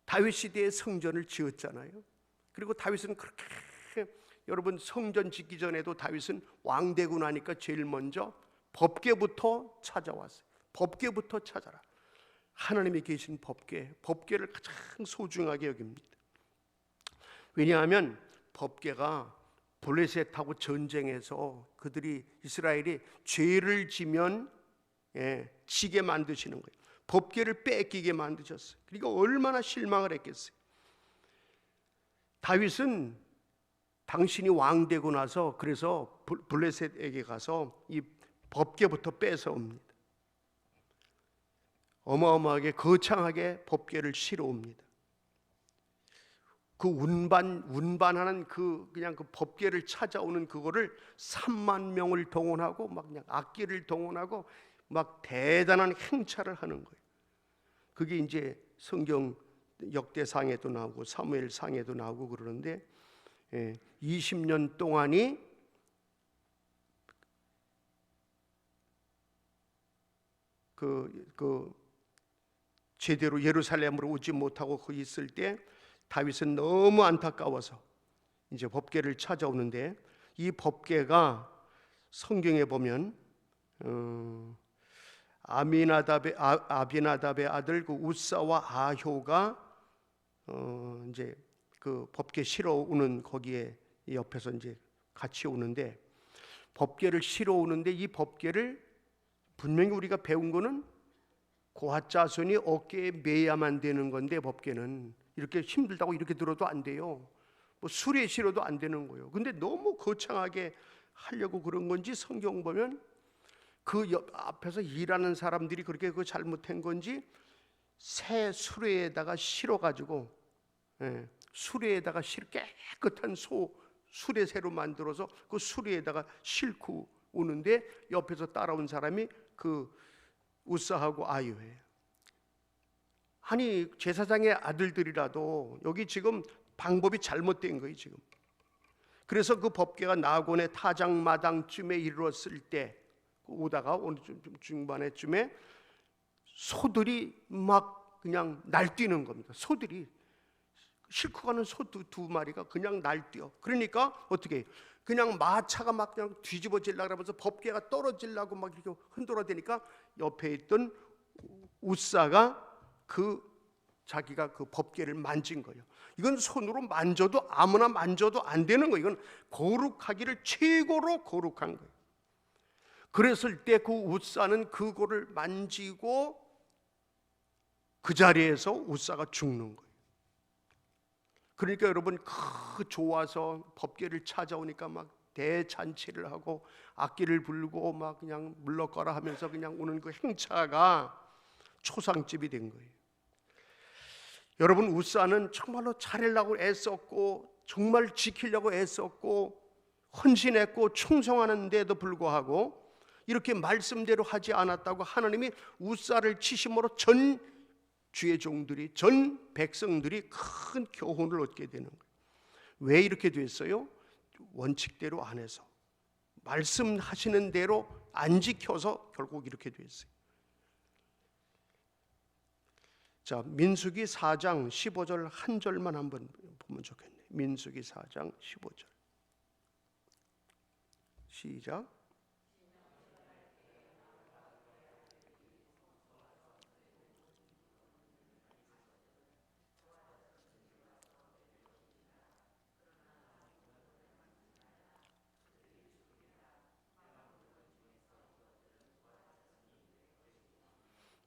다윗 시대에 성전을 지었잖아요. 그리고 다윗은 그렇게, 여러분 성전 짓기 전에도 다윗은 왕 되고 나니까 제일 먼저 법궤부터 찾아왔어요. 법궤부터 찾아라. 하나님이 계신 법궤를 가장 소중하게 여깁니다. 왜냐하면 법궤가 블레셋하고 전쟁에서 그들이 이스라엘이 죄를 지면 지게 만드시는 거예요. 법궤를 뺏기게 만드셨어요. 그러니까 얼마나 실망을 했겠어요. 다윗은 당신이 왕 되고 나서 그래서 블레셋에게 가서 이 법궤부터 뺏어옵니다. 어마어마하게 거창하게 법궤를 실어옵니다. 그 운반하는 그냥 그 법궤를 찾아오는 그거를 3만 명을 동원하고 막 그냥 악기를 동원하고 막 대단한 행차를 하는 거예요. 그게 이제 성경 역대상에도 나오고 사무엘상에도 나오고 그러는데 20년 동안이 제대로 예루살렘으로 오지 못하고 거기 있을 때 다윗은 너무 안타까워서 이제 법궤를 찾아오는데, 이 법궤가 성경에 보면 아비나답의 아들 그 우사와 아효가 이제 그 법궤 실어 오는 거기에 옆에서 이제 같이 오는데, 법궤를 실어 오는데 이 법궤를 분명히 우리가 배운 거는 고핫 자손이 어깨에 매야만 되는 건데, 법궤는 이렇게 힘들다고 이렇게 들어도 안 돼요. 뭐 수레에 실어도 안 되는 거예요. 근데 너무 거창하게 하려고 그런 건지 성경 보면 그 앞에서 일하는 사람들이 그렇게 그 잘못한 건지 새 수레에다가 실어가지고 수레에다가 깨끗한 수레새로 만들어서 그 수레에다가 싣고 오는데, 옆에서 따라온 사람이 그 우사하고 아유예요. 아니 제사장의 아들들이라도 여기 지금 방법이 잘못된 거예요 지금. 그래서 그 법궤가 나곤의 타작마당쯤에 이르렀을 때 오다가 어느 좀 중반에쯤에 소들이 막 그냥 날뛰는 겁니다. 소들이 싣고 가는 소 두 마리가 그냥 날뛰어. 그러니까 어떻게 그냥 마차가 막 그냥 뒤집어지려고 그러면서 법궤가 떨어지려고 막 이렇게 흔들어대니까 옆에 있던 우사가 자기가 그 법궤를 만진 거예요. 이건 손으로 만져도 아무나 만져도 안 되는 거예요. 이건 거룩하기를 최고로 거룩한 거예요. 그랬을 때 그 우사는 그거를 만지고 그 자리에서 우사가 죽는 거예요. 그러니까 여러분 좋아서 법궤를 찾아오니까 막 대잔치를 하고 악기를 불고 막 그냥 물러가라 하면서 그냥 오는 그 행차가 초상집이 된 거예요. 여러분 우사는 정말로 잘하려고 애썼고 정말 지키려고 애썼고 헌신했고 충성하는데도 불구하고 이렇게 말씀대로 하지 않았다고 하나님이 우사를 치심으로 전 주의 종들이, 전 백성들이 큰 교훈을 얻게 되는 거예요. 왜 이렇게 됐어요? 원칙대로 안 해서, 말씀하시는 대로 안 지켜서 결국 이렇게 됐어요. 자, 민수기 4장 15절 한 절만 한번 보면 좋겠네요. 민수기 4장 15절 시작.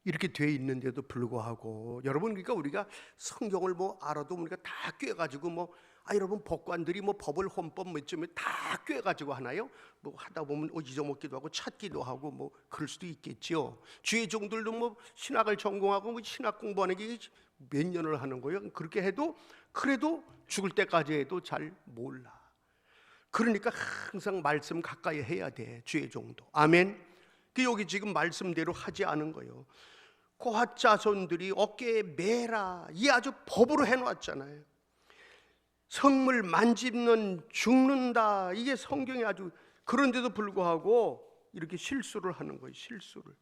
이렇게 돼 있는데도 불구하고 여러분, 그러니까 우리가 성경을 뭐 알아도 우리가 다 꿰가지고 여러분 법관들이 법을 헌법 몇점에 다 꿰가지고 하나요? 하다 보면 잊어먹기도 하고 찾기도 하고 그럴 수도 있겠죠. 주의 종들도 신학을 전공하고 신학 공부하는 게 몇 년을 하는 거예요. 그렇게 해도 그래도 죽을 때까지 해도 잘 몰라. 그러니까 항상 말씀 가까이 해야 돼. 주의 종도. 아멘. 그 여기 지금 말씀대로 하지 않은 거예요. 고핫 자손들이 어깨에 매라 이 아주 법으로 해놓았잖아요. 성물 만지면 죽는다. 이게 성경이 아주, 그런데도 불구하고 이렇게 실수를 하는 거예요. 실수를.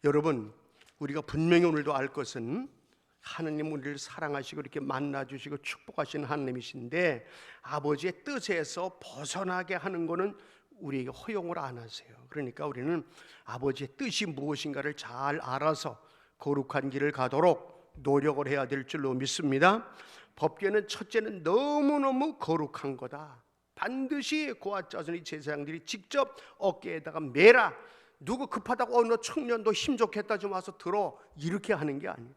여러분, 우리가 분명히 오늘도 알 것은 하나님 우리를 사랑하시고 이렇게 만나주시고 축복하시는 하나님이신데, 아버지의 뜻에서 벗어나게 하는 것은 우리에게 허용을 안 하세요. 그러니까 우리는 아버지의 뜻이 무엇인가를 잘 알아서 거룩한 길을 가도록 노력을 해야 될 줄로 믿습니다. 법궤는 첫째는 너무너무 거룩한 거다. 반드시 고아 자손이 제사장들이 직접 어깨에다가 매라. 누구 급하다고 너 청년 너 힘 좋겠다 좀 와서 들어, 이렇게 하는 게 아니에요.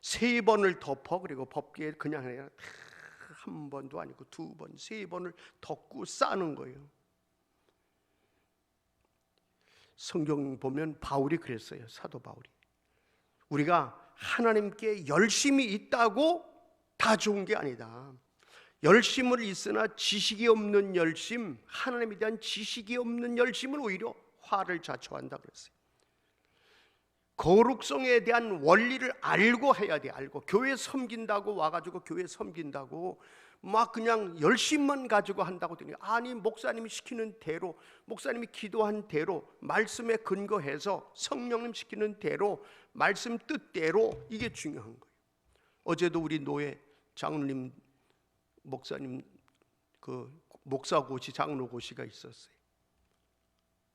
3번을 덮어. 그리고 법궤에 그냥 아니라 한 번도 아니고 2번, 3번을 덮고 싸는 거예요. 성경 보면 바울이 그랬어요. 사도 바울이. 우리가 하나님께 열심이 있다고 다 좋은 게 아니다. 열심을 있으나 지식이 없는 열심, 하나님에 대한 지식이 없는 열심은 오히려 화를 자초한다 그랬어요. 거룩성에 대한 원리를 알고 해야 돼. 알고. 교회 섬긴다고 와가지고 교회 섬긴다고 막 그냥 열심만 가지고 한다고 되니, 아니 목사님이 시키는 대로, 목사님이 기도한 대로, 말씀에 근거해서 성령님 시키는 대로, 말씀 뜻대로, 이게 중요한 거예요. 어제도 우리 노예 장로님 목사님 그 목사고시 장로고시가 있었어요.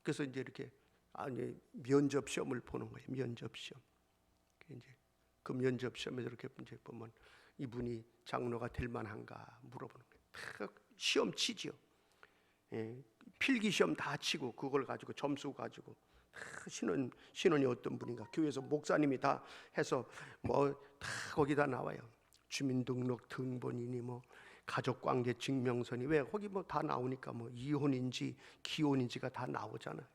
그래서 이제 이렇게 면접 시험을 보는 거예요. 면접 시험. 이제 그 면접 시험에서 이렇게 이제 보면 이분이 장로가 될 만한가 물어보는 거예요. 다 시험 치지요. 필기 시험 다 치고 그걸 가지고 점수 가지고 신원이 어떤 분인가, 교회에서 목사님이 다 해서 뭐 다 거기다 나와요. 주민등록 등본이니 뭐 가족관계 증명서니, 왜 거기 뭐 다 나오니까 뭐 이혼인지 기혼인지가 다 나오잖아요.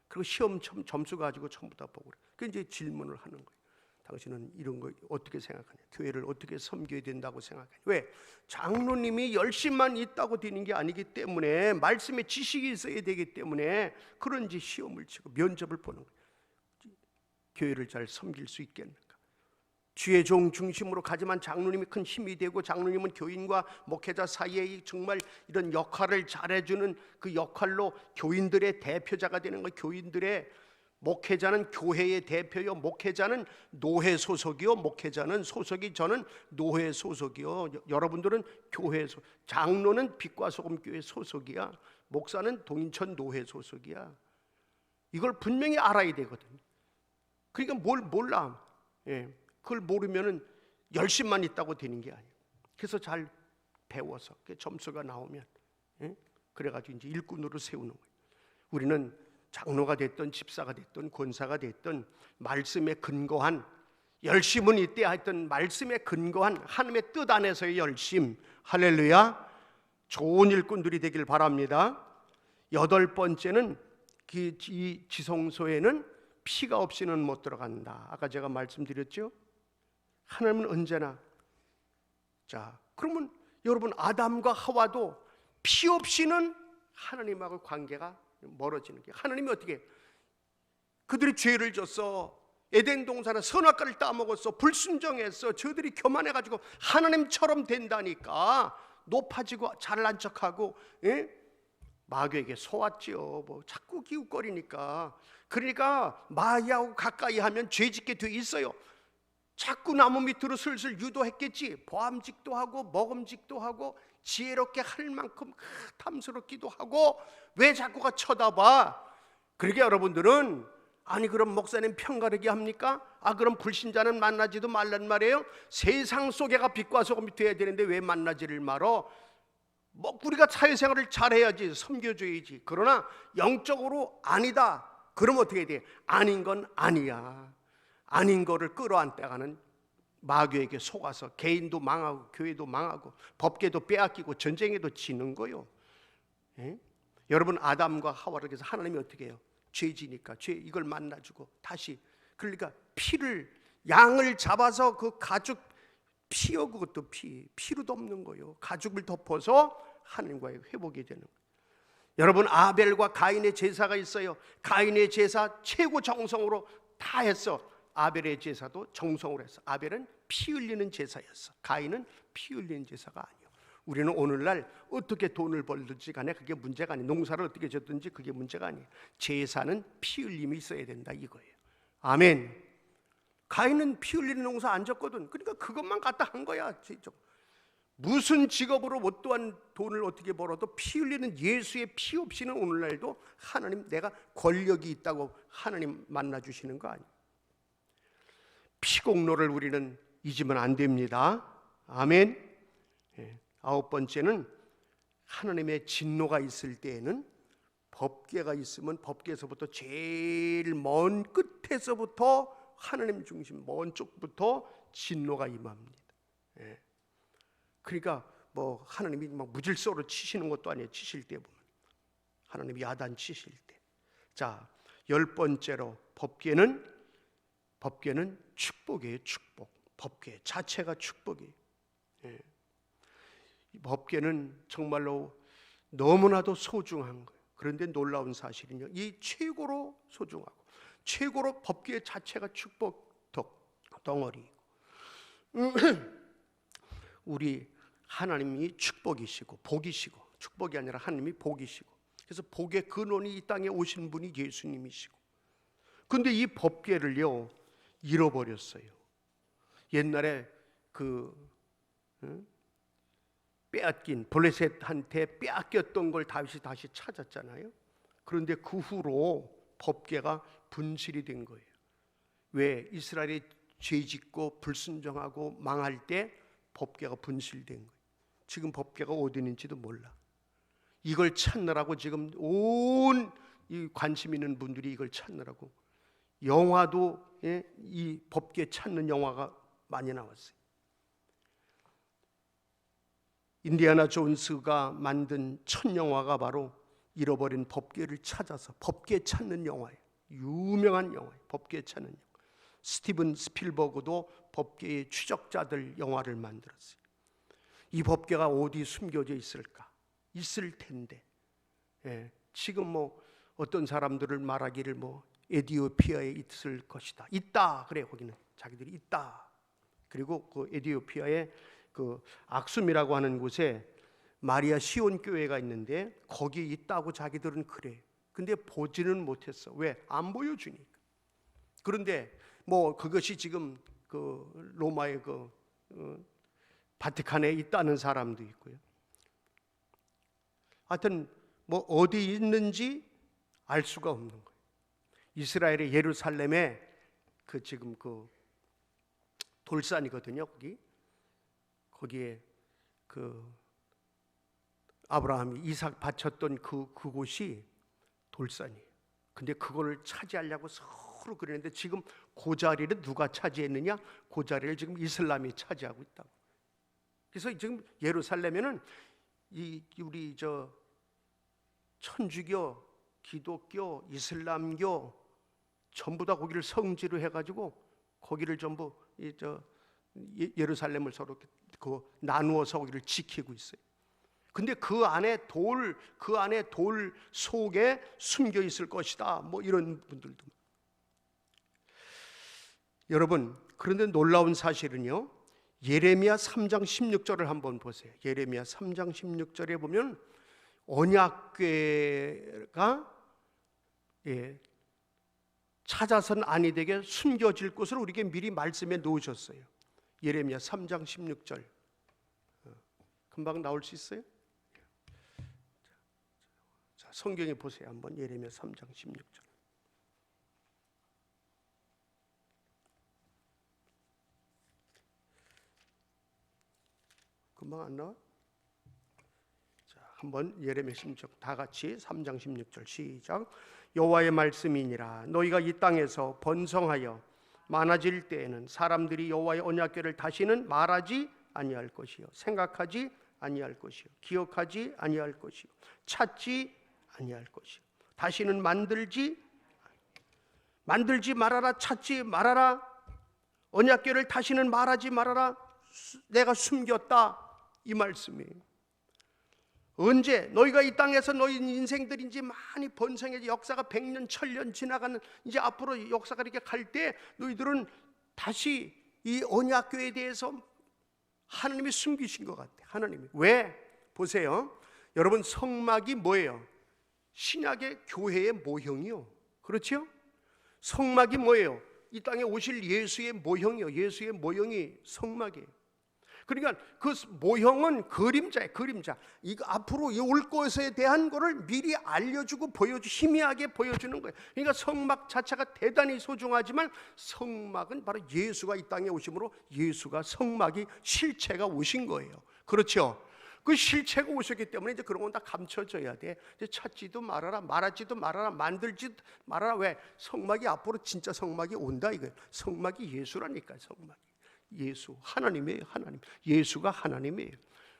그리고 시험 점수 가지고 전부 다 보고, 그 이제 질문을 하는 거예요. 당신은 이런 거 어떻게 생각하냐? 교회를 어떻게 섬겨야 된다고 생각하냐? 왜? 장로님이 열심만 있다고 되는 게 아니기 때문에, 말씀에 지식이 있어야 되기 때문에 그런지 시험을 치고 면접을 보는 거예요. 교회를 잘 섬길 수 있겠는가? 주의 종 중심으로 가지만 장로님이 큰 힘이 되고, 장로님은 교인과 목회자 사이에 정말 이런 역할을 잘해주는 그 역할로 교인들의 대표자가 되는 거예요. 교인들의, 목회자는 교회의 대표요, 목회자는 노회 소속이요, 목회자는 소속이, 저는 노회 소속이요, 여러분들은 교회 소속, 장로는 빛과 소금 교회 소속이야, 목사는 동인천 노회 소속이야. 이걸 분명히 알아야 되거든요. 그러니까 뭘 몰라. 그걸 모르면은 열심만 있다고 되는 게 아니에요. 그래서 잘 배워서 점수가 나오면 그래가지고 이제 일꾼으로 세우는 거예요. 우리는 장로가 됐든 집사가 됐든 권사가 됐든 말씀에 근거한, 열심은 이때 하여튼 말씀에 근거한 하나님의 뜻 안에서의 열심, 할렐루야, 좋은 일꾼들이 되길 바랍니다. 8번째는 이 지성소에는 피가 없이는 못 들어간다. 아까 제가 말씀드렸죠. 하나님은 언제나, 자 그러면 여러분, 아담과 하와도 피 없이는 하나님하고 관계가 멀어지는 게, 하나님이 어떻게, 그들이 죄를 졌어, 에덴 동산에 선악과를 따먹었어, 불순종했어, 저들이 교만해가지고 하나님처럼 된다니까 높아지고 잘난 척하고 마귀에게 속았지요. 뭐 자꾸 기웃거리니까. 그러니까 마귀하고 가까이 하면 죄짓게 돼 있어요. 자꾸 나무 밑으로 슬슬 유도했겠지. 보암직도 하고 먹음직도 하고 지혜롭게 할 만큼 탐스럽기도 하고, 왜 자꾸가 쳐다봐? 그러게 여러분들은, 아니 그럼 목사님 편가르기 합니까? 그럼 불신자는 만나지도 말란 말이에요? 세상 속에가 빛과 소금이 돼야 되는데 왜 만나지를 말어? 뭐 우리가 사회생활을 잘해야지, 섬겨줘야지. 그러나 영적으로 아니다, 그럼 어떻게 돼? 아닌 건 아니야. 아닌 거를 끌어안다가는 마귀에게 속아서 개인도 망하고 교회도 망하고 법궤도 빼앗기고 전쟁에도 지는 거요. 여러분, 아담과 하와를 위해서 하나님이 어떻게 해요? 죄지니까 죄 이걸 만나주고 다시, 그러니까 피를, 양을 잡아서 그 가죽 피요, 그것도 피로도 없는 거요. 가죽을 덮어서 하나님과의 회복이 되는 거예요. 여러분, 아벨과 가인의 제사가 있어요. 가인의 제사 최고 정성으로 다 했어. 아벨의 제사도 정성으로 했어. 아벨은 피 흘리는 제사였어. 가인은 피 흘리는 제사가 아니에요. 우리는 오늘날 어떻게 돈을 벌든지 간에 그게 문제가 아니에요. 농사를 어떻게 짓든지 그게 문제가 아니에요. 제사는 피 흘림이 있어야 된다 이거예요. 아멘. 가인은 피 흘리는 농사 안 졌거든. 그러니까 그것만 갖다 한 거야. 무슨 직업으로 어떠한 돈을 어떻게 벌어도 피 흘리는 예수의 피 없이는 오늘날도 하나님, 내가 권력이 있다고 하나님 만나주시는 거 아니에요. 피공로를 우리는 잊으면 안 됩니다. 아멘. 아홉 번째는 하나님의 진노가 있을 때에는 법궤가 있으면 법궤에서부터 제일 먼 끝에서부터 하나님 중심 먼 쪽부터 진노가 임합니다. 그러니까 뭐 하나님이 막 무질서로 치시는 것도 아니에요. 치실 때 보면 하나님이 야단 치실 때. 자, 열 번째로 법궤는 축복이에요. 축복. 법궤 자체가 축복이에요. 법궤는 정말로 너무나도 소중한 거예요. 그런데 놀라운 사실은요, 이 최고로 소중하고 최고로 법궤 자체가 축복 덩어리이고 우리 하나님이 축복이시고 복이시고, 축복이 아니라 하나님이 복이시고, 그래서 복의 근원이 이 땅에 오신 분이 예수님이시고, 근데 이 법궤를요 잃어버렸어요. 옛날에 빼앗긴 블레셋한테 빼앗겼던 걸 다윗이 다시 찾았잖아요. 그런데 그 후로 법궤가 분실이 된 거예요. 왜? 이스라엘이 죄짓고 불순종하고 망할 때 법궤가 분실된 거예요. 지금 법궤가 어디 있는지도 몰라. 이걸 찾느라고 지금 온 이 관심 있는 분들이 이걸 찾느라고 영화도 이 법궤 찾는 영화가 많이 나왔어요. 인디아나 존스가 만든 첫 영화가 바로 잃어버린 법궤를 찾아서 법궤 찾는 영화예요. 유명한 영화예요. 법궤 찾는 영화. 스티븐 스필버그도 법궤의 추적자들 영화를 만들었어요. 이 법궤가 어디 숨겨져 있을까? 있을 텐데. 지금 뭐 어떤 사람들을 말하기를 뭐 에티오피아에 있을 것이다. 있다. 그래, 거기는 자기들이 있다. 그리고 그 에티오피아의 그 악숨이라고 하는 곳에 마리아 시온 교회가 있는데 거기에 있다고 자기들은 그래. 근데 보지는 못했어. 왜? 안 보여주니까. 그런데 뭐 그것이 지금 그 로마의 바티칸에 있다는 사람도 있고요. 하여튼 뭐 어디 있는지 알 수가 없는 거예요. 이스라엘의 예루살렘에 지금 돌산이거든요. 거기에 아브라함이 이삭 바쳤던 그곳이 돌산이에요. 근데 그걸 차지하려고 서로 그러는데 지금 그 자리를 누가 차지했느냐? 그 자리를 지금 이슬람이 차지하고 있다고. 그래서 지금 예루살렘에는 우리 천주교, 기독교, 이슬람교 전부 다 거기를 성지로 해가지고 거기를 전부 예루살렘을 서로 나누어서 거기를 지키고 있어요. 근데 그 안에 돌 속에 숨겨 있을 것이다. 뭐 이런 분들도. 여러분, 그런데 놀라운 사실은요, 예레미야 3장 16절을 한번 보세요. 예레미야 3장 16절에 보면 언약궤가 찾아선 아니 되게 숨겨질 곳을 우리에게 미리 말씀해 놓으셨어요. 예레미야 3장 16절 금방 나올 수 있어요? 자, 성경에 보세요. 한번 예레미야 3장 16절. 금방 안 나와? 자, 한번 예레미야 16절 다 같이 3장 16절 시작. 여호와의 말씀이니라. 너희가 이 땅에서 번성하여 많아질 때에는 사람들이 여호와의 언약궤를 다시는 말하지 아니할 것이요, 생각하지 아니할 것이요, 기억하지 아니할 것이요, 찾지 아니할 것이요, 다시는 만들지 말아라. 찾지 말아라. 언약궤를 다시는 말하지 말아라. 내가 숨겼다. 이 말씀이에요. 언제 너희가 이 땅에서 너희 인생들이 이제 많이 번성해져 역사가 100년 1000년 지나가는 이제 앞으로 역사가 이렇게 갈 때 너희들은 다시 이 언약궤에 대해서 하나님이 숨기신 것 같아. 하나님이 왜? 보세요. 여러분, 성막이 뭐예요? 신약의 교회의 모형이요. 그렇죠? 성막이 뭐예요? 이 땅에 오실 예수의 모형이요. 예수의 모형이 성막이에요. 그러니까 그 모형은 그림자예요. 그림자. 이거 앞으로 올 것에 대한 거를 미리 알려주고 희미하게 보여주는 거예요. 그러니까 성막 자체가 대단히 소중하지만 성막은 바로 예수가 이 땅에 오심으로 예수가 성막이 실체가 오신 거예요. 그렇죠? 그 실체가 오셨기 때문에 이제 그런 건 다 감춰져야 돼. 이제 찾지도 말아라, 말하지도 말아라, 만들지도 말아라. 왜? 성막이 앞으로 진짜 성막이 온다 이거예요. 성막이 예수라니까. 성막이 예수, 하나님이에요. 하나님. 예수가 하나님이에요.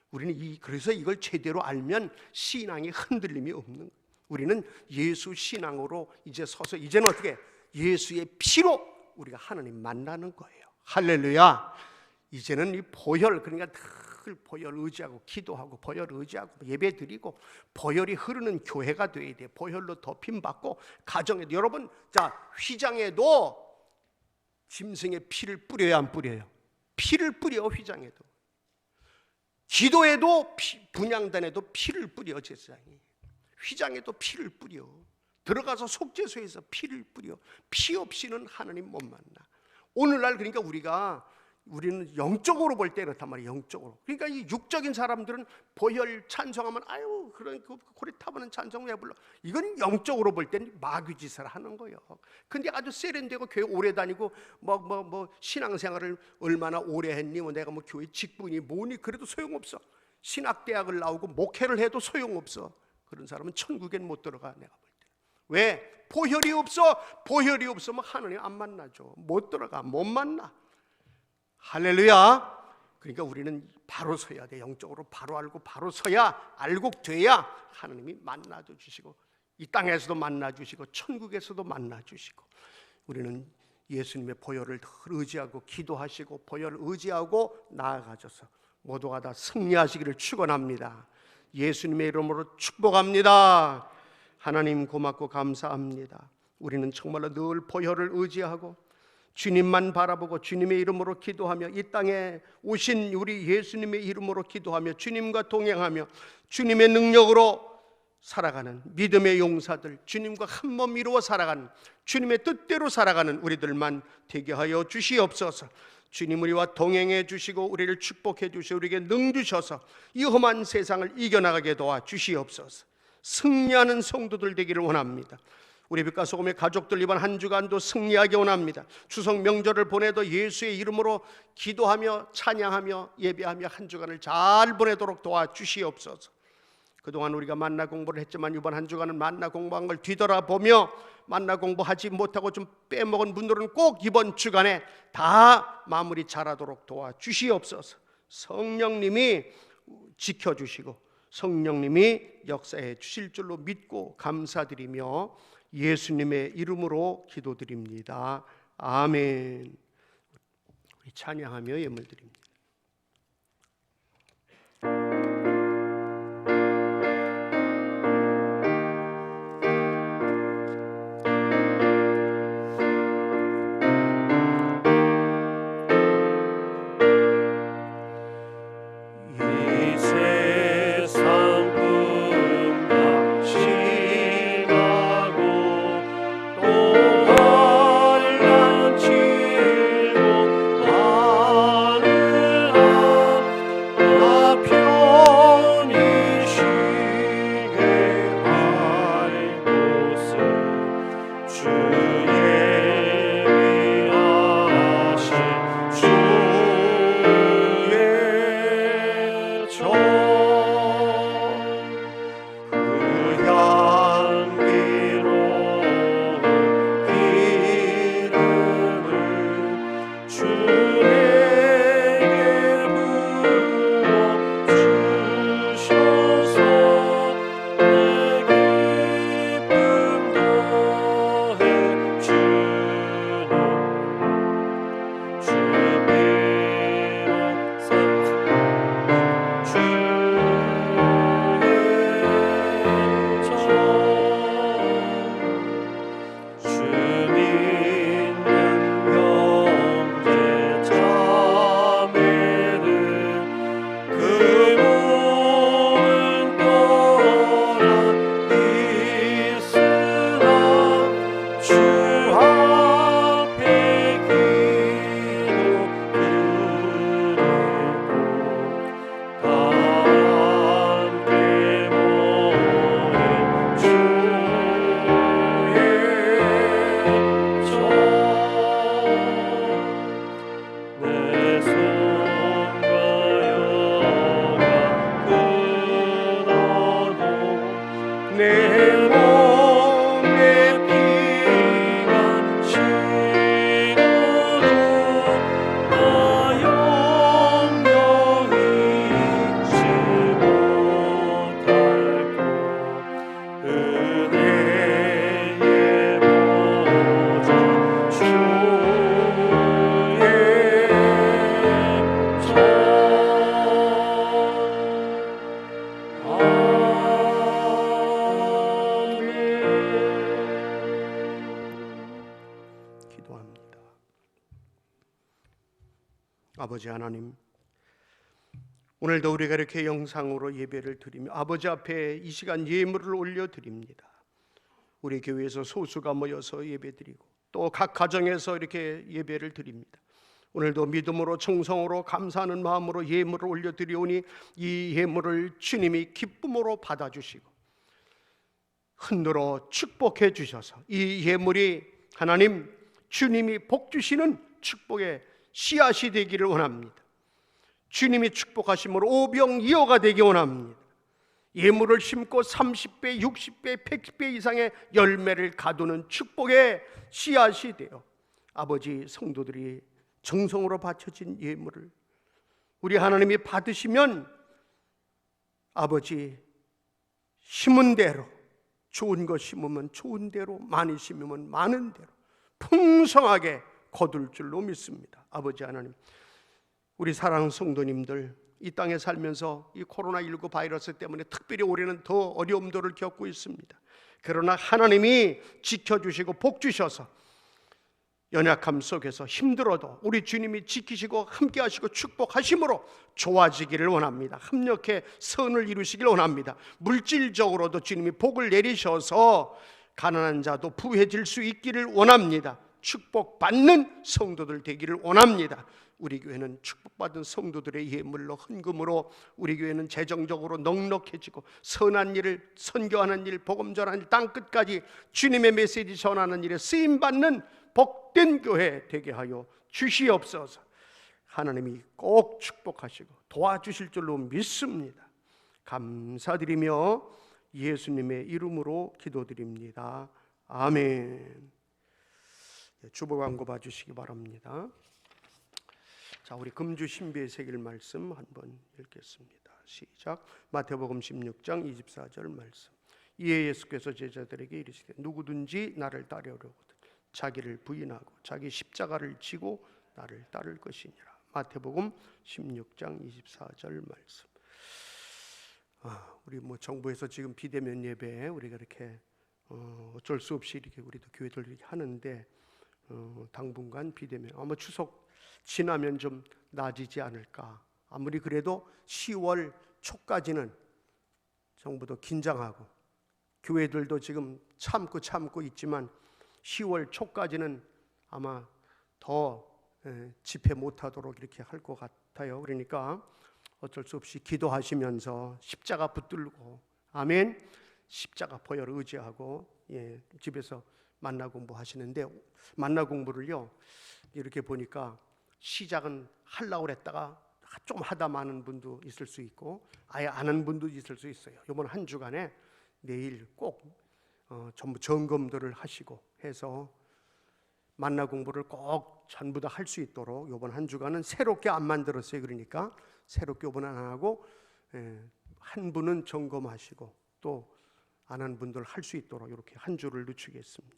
우리는 그래서 이걸 제대로 알면 신앙의 흔들림이 없는 거예요. 우리는 예수 신앙으로 이제 서서 이제는 어떻게? 예수의 피로 우리가 하나님 만나는 거예요. 할렐루야. 이제는 이 보혈, 그러니까 늘 보혈 의지하고 기도하고 보혈 의지하고 예배 드리고 보혈이 흐르는 교회가 돼야 돼. 보혈로 덮임 받고 가정에도, 여러분, 자, 휘장에도 짐승의 피를 뿌려야 안 뿌려요? 피를 뿌려. 휘장에도, 기도에도 분향단에도 피를 뿌려. 제사장이 휘장에도 피를 뿌려. 들어가서 속죄소에서 피를 뿌려. 피 없이는 하나님 못 만나. 오늘날 그러니까 우리는 영적으로 볼 때 그렇단 말이에요. 영적으로. 그러니까 이 육적인 사람들은 보혈 찬송하면 아유 그런 고리 타버는 찬송 왜 불러? 이건 영적으로 볼 때는 마귀짓을 하는 거예요. 근데 아주 세련되고 교회 오래 다니고 뭐 신앙생활을 얼마나 오래 했니? 뭐 내가 뭐 교회 직분이 뭐니? 그래도 소용없어. 신학대학을 나오고 목회를 해도 소용없어. 그런 사람은 천국엔 못 들어가. 내가 볼 때. 왜? 보혈이 없어. 보혈이 없으면 하나님 안 만나죠. 못 들어가. 못 만나. 할렐루야. 그러니까 우리는 바로 서야 돼. 영적으로 바로 알고 바로 서야, 알고 돼야 하나님이 만나도 주시고 이 땅에서도 만나 주시고 천국에서도 만나 주시고, 우리는 예수님의 보혈을 의지하고 기도하시고 보혈을 의지하고 나아가셔서 모두가 다 승리하시기를 축원합니다. 예수님의 이름으로 축복합니다. 하나님 고맙고 감사합니다. 우리는 정말로 늘 보혈을 의지하고 주님만 바라보고 주님의 이름으로 기도하며 이 땅에 오신 우리 예수님의 이름으로 기도하며 주님과 동행하며 주님의 능력으로 살아가는 믿음의 용사들, 주님과 한 몸 이루어 살아가는, 주님의 뜻대로 살아가는 우리들만 되게 하여 주시옵소서. 주님 우리와 동행해 주시고 우리를 축복해 주시고 우리에게 능 주셔서 이 험한 세상을 이겨나가게 도와 주시옵소서. 승리하는 성도들 되기를 원합니다. 우리 빛과 소금의 가족들 이번 한 주간도 승리하기 원합니다. 추석 명절을 보내도 예수의 이름으로 기도하며 찬양하며 예배하며 한 주간을 잘 보내도록 도와주시옵소서. 그동안 우리가 만나 공부를 했지만 이번 한 주간은 만나 공부한 걸 뒤돌아보며 만나 공부하지 못하고 좀 빼먹은 분들은 꼭 이번 주간에 다 마무리 잘하도록 도와주시옵소서. 성령님이 지켜주시고 성령님이 역사해 주실 줄로 믿고 감사드리며 예수님의 이름으로 기도드립니다. 아멘. 우리 찬양하며 예물 드립니다. 또 한량 치고 하늘 아버지 하나님, 오늘도 우리가 이렇게 영상으로 예배를 드리며 아버지 앞에 이 시간 예물을 올려드립니다. 우리 교회에서 소수가 모여서 예배드리고 또 각 가정에서 이렇게 예배를 드립니다. 오늘도 믿음으로 청성으로 감사하는 마음으로 예물을 올려드리오니 이 예물을 주님이 기쁨으로 받아주시고 흔들어 축복해 주셔서 이 예물이 하나님 주님이 복 주시는 축복의 씨앗이 되기를 원합니다. 주님이 축복하심으로 오병이어가 되기 원합니다. 예물을 심고 30배, 60배, 100배 이상의 열매를 가두는 축복의 씨앗이 되어 아버지 성도들이 정성으로 바쳐진 예물을 우리 하나님이 받으시면 아버지 심은 대로 좋은 것 심으면 좋은 대로 많이 심으면 많은 대로 풍성하게 거둘 줄로 믿습니다. 아버지 하나님, 우리 사랑하는 성도님들 이 땅에 살면서 이 코로나19 바이러스 때문에 특별히 올해는 더 어려움들을 겪고 있습니다. 그러나 하나님이 지켜주시고 복 주셔서 연약함 속에서 힘들어도 우리 주님이 지키시고 함께 하시고 축복하심으로 좋아지기를 원합니다. 합력해 선을 이루시길 원합니다. 물질적으로도 주님이 복을 내리셔서 가난한 자도 부해질 수 있기를 원합니다. 축복받는 성도들 되기를 원합니다. 우리 교회는 축복받은 성도들의 예물로 헌금으로 우리 교회는 재정적으로 넉넉해지고 선한 일을 선교하는 일, 복음 전하는 일, 땅끝까지 주님의 메시지 전하는 일에 쓰임받는 복된 교회 되게 하여 주시옵소서. 하나님이 꼭 축복하시고 도와주실 줄로 믿습니다. 감사드리며 예수님의 이름으로 기도드립니다. 아멘. 주보 광고 봐주시기 바랍니다. 자, 우리 금주 신비의 새길 말씀 한번 읽겠습니다. 시작. 마태복음 16장 24절 말씀. 이에 예수께서 제자들에게 이르시되 누구든지 나를 따르려거든 자기를 부인하고 자기 십자가를 지고 나를 따를 것이니라. 마태복음 16장 24절 말씀. 우리 정부에서 지금 비대면 예배 우리가 이렇게 어쩔 수 없이 이렇게 우리도 교회들 이렇게 하는데 당분간 비대면 아마 추석 지나면 좀 나아지지 않을까. 아무리 그래도 10월 초까지는 정부도 긴장하고 교회들도 지금 참고 있지만 10월 초까지는 아마 더 집회 못하도록 이렇게 할 것 같아요. 그러니까 어쩔 수 없이 기도하시면서 십자가 붙들고 아멘 십자가 보혈을 의지하고 집에서 만나 공부하시는데 만나 공부를요 이렇게 보니까 시작은 하려고 했다가 좀 하다 마는 분도 있을 수 있고 아예 안 하는 분도 있을 수 있어요. 이번 한 주간에 내일 꼭 전부 점검들을 하시고 해서 만나 공부를 꼭 전부 다 할 수 있도록 이번 한 주간은 새롭게 안 만들었어요. 그러니까 새롭게 이번 안 하고 한 분은 점검하시고 또 안 한 분들 할 수 있도록 이렇게 한 주를 늦추겠습니다.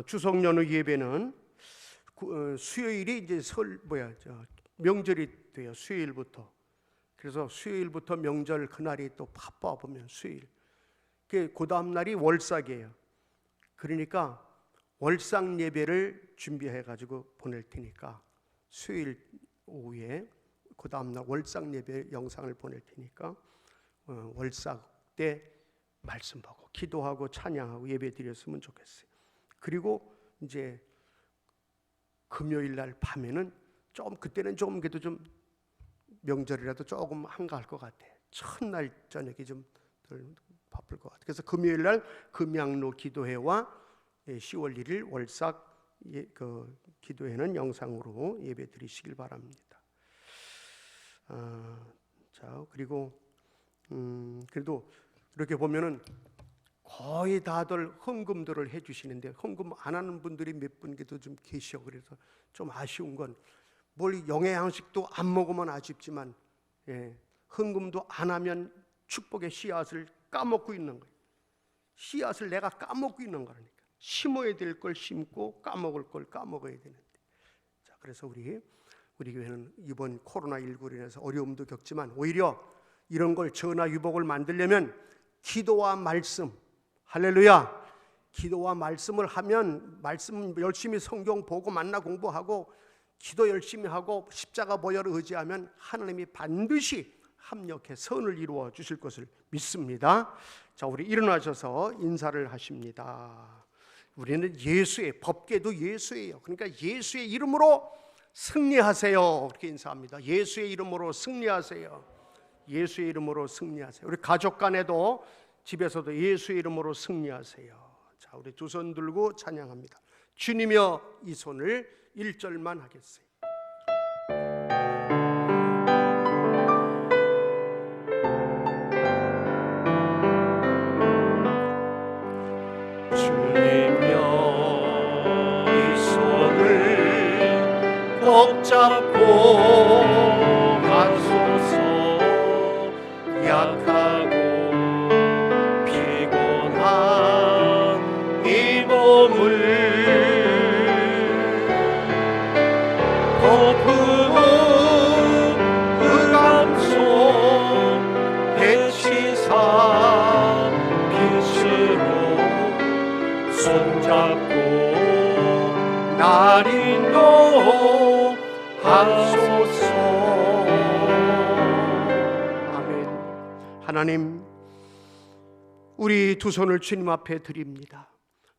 추석 연휴 예배는 수요일이 이제 명절이 돼요. 수요일부터. 그래서 수요일부터 명절 그날이 또 바빠 보면 수요일. 그 다음 날이 월삭이에요. 그러니까 월삭 예배를 준비해 가지고 보낼 테니까 수요일 오후에 그 다음 날 월삭 예배 영상을 보낼 테니까 월삭 때 말씀 보고 기도하고 찬양하고 예배 드렸으면 좋겠어요. 그리고 이제 금요일 날 밤에는 그때는 조금 그래도 좀 명절이라도 조금 한가할 것 같아. 첫날 저녁이 좀 덜 바쁠 것 같아. 그래서 금요일 날 금양로 기도회와 10월 1일 월삭 기도회는 영상으로 예배 드리시길 바랍니다. 자, 그리고 그래도 이렇게 보면은 거의 다들 헌금들을 해주시는데 헌금 안 하는 분들이 몇 분께도 좀 계셔. 그래서 좀 아쉬운 건 뭘 영양식도 안 먹으면 아쉽지만 헌금도 안 하면 축복의 씨앗을 까먹고 있는 거예요. 씨앗을 내가 까먹고 있는 거라니까. 심어야 될 걸 심고 까먹을 걸 까먹어야 되는데. 자, 그래서 우리 교회는 이번 코로나19로 인해서 어려움도 겪지만 오히려 이런 걸 전화위복을 만들려면 기도와 말씀, 할렐루야, 기도와 말씀을 하면 말씀 열심히 성경 보고 만나 공부하고 기도 열심히 하고 십자가 보혈을 의지하면 하나님이 반드시 합력해 선을 이루어 주실 것을 믿습니다. 자, 우리 일어나셔서 인사를 하십니다. 우리는 예수의, 법궤도 예수예요. 그러니까 예수의 이름으로 승리하세요. 그렇게 인사합니다. 예수의 이름으로 승리하세요. 예수의 이름으로 승리하세요. 우리 가족 간에도 집에서도 예수의 이름으로 승리하세요. 자, 우리 두 손 들고 찬양합니다. 주님여, 이 손을 1절만 하겠어요. 주님여, 이 손을 꼭 잡고 가소서. 약하고 피곤한 이 몸을 고픈 흑암 속 해치사 빛으로 손잡고 날 인도하소서. 아멘. 하나님, 우리 두 손을 주님 앞에 드립니다.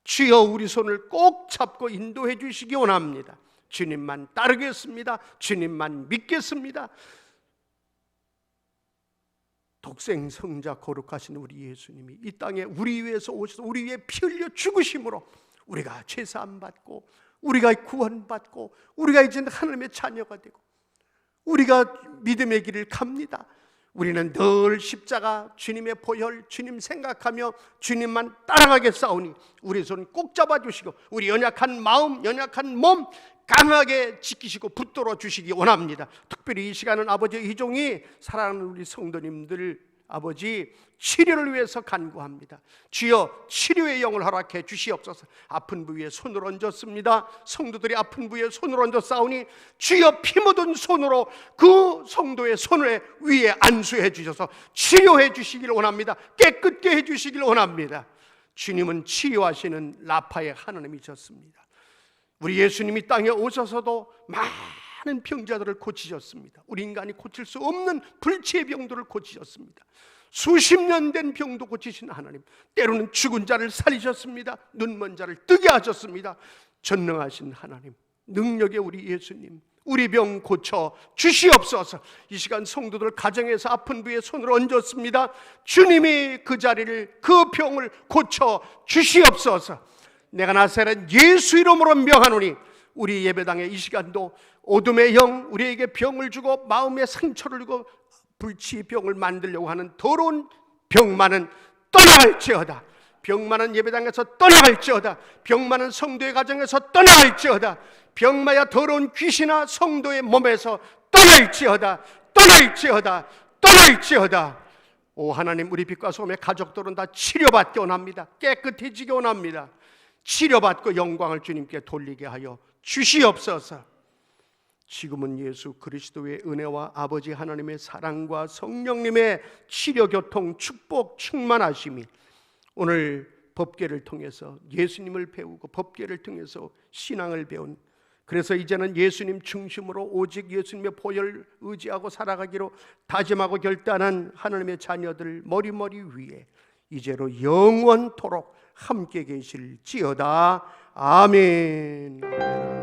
주여, 우리 손을 꼭 잡고 인도해 주시기 원합니다. 주님만 따르겠습니다. 주님만 믿겠습니다. 독생성자 거룩하신 우리 예수님이 이 땅에 우리 위해서 오셔서 우리 위해 피 흘려 죽으심으로 우리가 죄사함 받고, 우리가 구원받고, 우리가 이제 하나님의 자녀가 되고, 우리가 믿음의 길을 갑니다. 우리는 늘 십자가, 주님의 보혈, 주님 생각하며 주님만 따라가겠사오니 우리 손 꼭 잡아주시고 우리 연약한 마음, 연약한 몸 강하게 지키시고 붙들어 주시기 원합니다. 특별히 이 시간은 아버지, 이 종이 사랑하는 우리 성도님들 아버지 치료를 위해서 간구합니다. 주여, 치료의 영을 허락해 주시옵소서. 아픈 부위에 손을 얹었습니다. 성도들이 아픈 부위에 손을 얹어 싸우니 주여, 피 묻은 손으로 그 성도의 손을 위에 안수해 주셔서 치료해 주시기를 원합니다. 깨끗게 해 주시기를 원합니다. 주님은 치유하시는 라파의 하나님이셨습니다. 우리 예수님이 땅에 오셔서도 많은 병자들을 고치셨습니다. 우리 인간이 고칠 수 없는 불치의 병들을 고치셨습니다. 수십 년 된 병도 고치신 하나님, 때로는 죽은 자를 살리셨습니다. 눈먼 자를 뜨게 하셨습니다. 전능하신 하나님, 능력의 우리 예수님, 우리 병 고쳐 주시옵소서. 이 시간 성도들 가정에서 아픈 부위에 손을 얹었습니다. 주님이 그 자리를, 그 병을 고쳐 주시옵소서. 내가 나사렛 예수 이름으로 명하노니 우리 예배당에 이 시간도 어둠의 영, 우리에게 병을 주고 마음에 상처를 주고 불치의 병을 만들려고 하는 더러운 병만은 떠나갈지어다. 병만은 예배당에서 떠나갈지어다. 병만은 성도의 가정에서 떠나갈지어다. 병마야 더러운 귀신아 성도의 몸에서 떠날지어다. 떠날지어다. 떠날지어다. 오 하나님, 우리 빛과 소금의 가족들은 다 치료받기 원합니다. 깨끗해지기 원합니다. 치료받고 영광을 주님께 돌리게 하여 주시옵소서. 지금은 예수 그리스도의 은혜와 아버지 하나님의 사랑과 성령님의 치료, 교통, 축복, 충만하심이 오늘 법궤를 통해서 예수님을 배우고 법궤를 통해서 신앙을 배운, 그래서 이제는 예수님 중심으로 오직 예수님의 보혈 의지하고 살아가기로 다짐하고 결단한 하나님의 자녀들 머리머리 위에 이제로 영원토록 함께 계실지어다. 아멘.